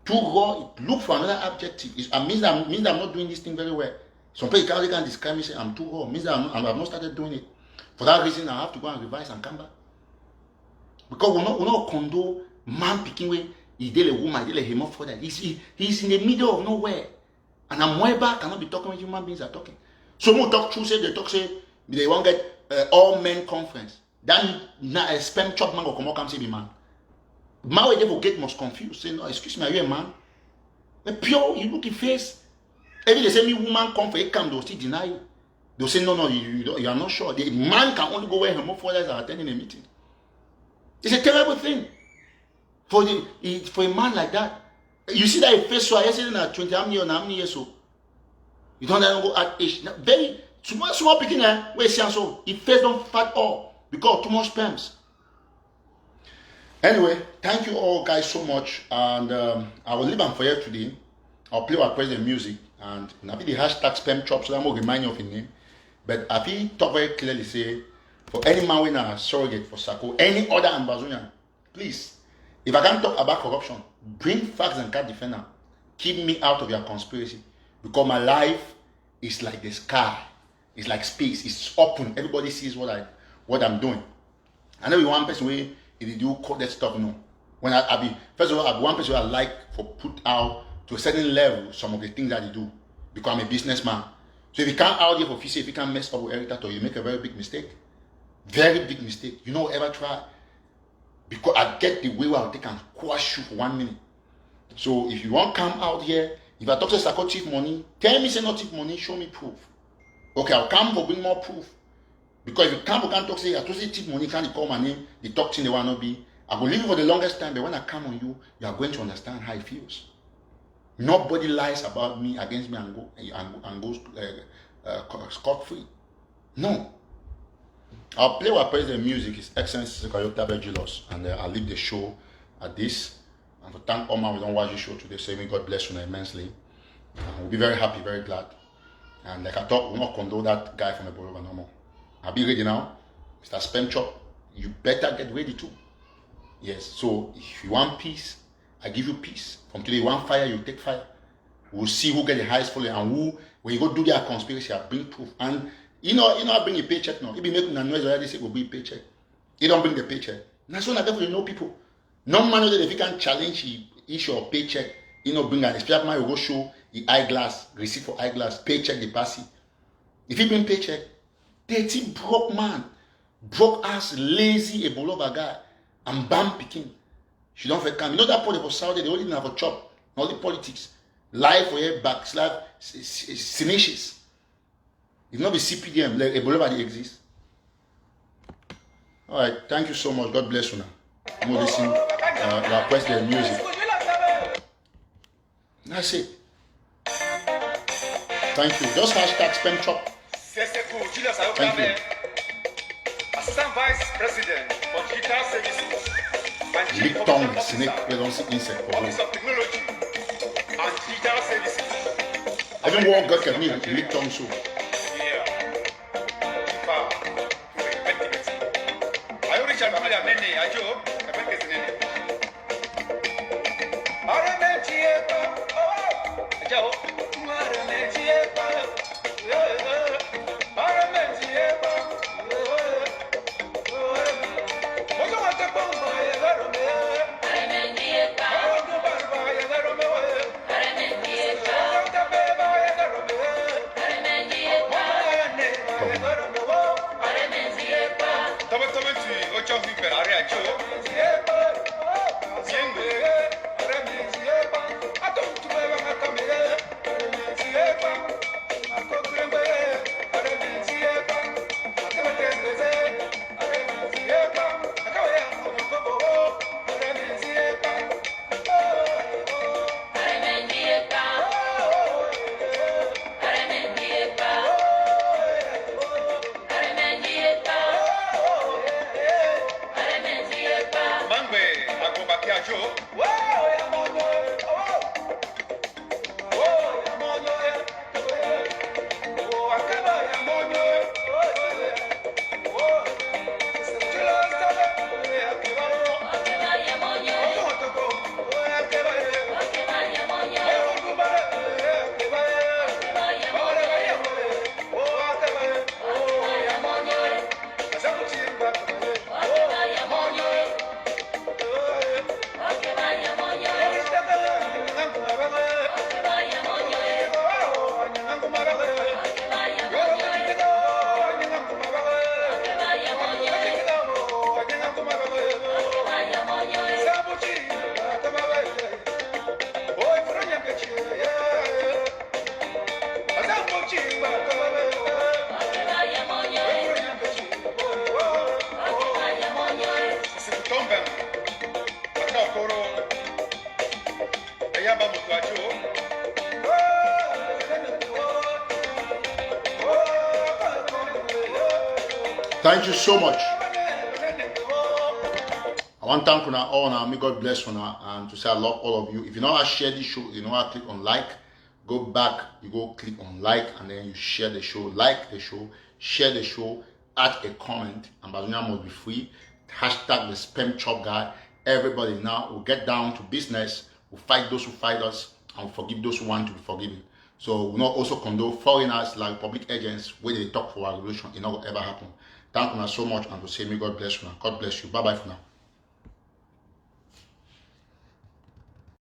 Too raw, look for another objective. It means that I'm not doing this thing very well. Some people can describe me say I'm too raw. It means that I've not started doing it. For that reason, I have to go and revise and come back. Because we not condone man picking way. He did a woman, he did a hermaphrodite. He's in the middle of nowhere. And I'm way back, cannot be talking when human beings are talking. So more talk true, say they won't get all men conference. Then a sperm chop man will come out and say be man. Man will never get most confused. Say, no, excuse me, are you a man? A pure, you look in face. Every they say me woman come for a camp, they'll still deny you. They'll say, no, you are not sure. The man can only go where hermaphrodites are attending a meeting. It's a terrible thing. For a man like that, you see that face so I said at 20 how many years old. You don't go at age. Very small picking where so it face don't fat all because too much sperms. Anyway, thank you all guys so much, and I will leave them for you today. I'll play our president music and I think the hashtag sperm chop so that will remind you of his name. But I feel talk very clearly say for any man with a surrogate for Sako, any other Ambazonian, please. If I can't talk about corruption, bring facts and can't defend them. Keep me out of your conspiracy. Because my life is like the sky. It's like space. It's open. Everybody sees what I'm doing. I know one person where if you do code that stuff, no. When I be first of all, I be one person where I like for put out to a certain level some of the things that you do. Because I'm a businessman. So if you can't out here for if you can't mess up with Eric Tataw, you make a very big mistake. Very big mistake. You know, ever try? Because I get the way where I'll take and quash you for 1 minute. So if you want to come out here, if I talk to Sako chief money, tell me say not chief money, show me proof. Okay, I'll come for bring more proof. Because if you come, can't talk say I say chief money, can't call my name, the talk thing they want to be. I will leave you for the longest time, but when I come on you, you are going to understand how it feels. Nobody lies about me against me and goes scot free. No. I'll play what president music, His Excellency Sako Iknome, and I'll leave the show at this. And to thank all my who don't watch the show today, saying God bless you immensely. We'll be very happy, very glad. And like I thought, we'll not condone that guy from Ebolova no more. I'll be ready now. Mr. Sperm Chop, you better get ready too. Yes, so if you want peace, I give you peace. From today, you want fire, you take fire. We'll see who get the highest following and who, when you go do their conspiracy, I bring proof. And you know, I bring a paycheck now. If you make a noise already, say will be a paycheck. You don't bring the paycheck. That's when I definitely know people. No man that if you can challenge the issue of paycheck, bring an especially man will go show the eyeglass, receipt for eyeglass, paycheck the passy. If you bring paycheck, dirty broke man, broke ass, lazy, a bolova guy, and bam picking. She don't fit come. You know that part of Saudi, they only didn't have a chop. All the politics. Lie for your backslap, tenacious. If not be CPDM, like a bolova they exist. All right, thank you so much. God bless you now. I'm going to listen, request the music. That's it. Thank you. Just hashtag spam chop. Thank you. Assistant Vice President for Digital Services and Big tongue snake, we don't see insect. Office of Technology and Digital Services. Even one God can need big tongue so. Yeah. I already shall family many. I joke. I think it's in it. Thank you so much. I want to thank you all now. May God bless you now, and to say I love all of you. If you know how to share this show, you know how to click on like. Go back, you go click on like, and then you share the show, like the show, share the show, add a comment. Ambazonia must be free. Hashtag the spam chop guy. Everybody now will get down to business. We'll fight those who fight us, and we'll forgive those who want to be forgiven. So we'll not also condone foreigners like public agents where they talk for our revolution. It not will ever happen. Thank you so much, and to say may God bless you now. God bless you. Bye bye for now.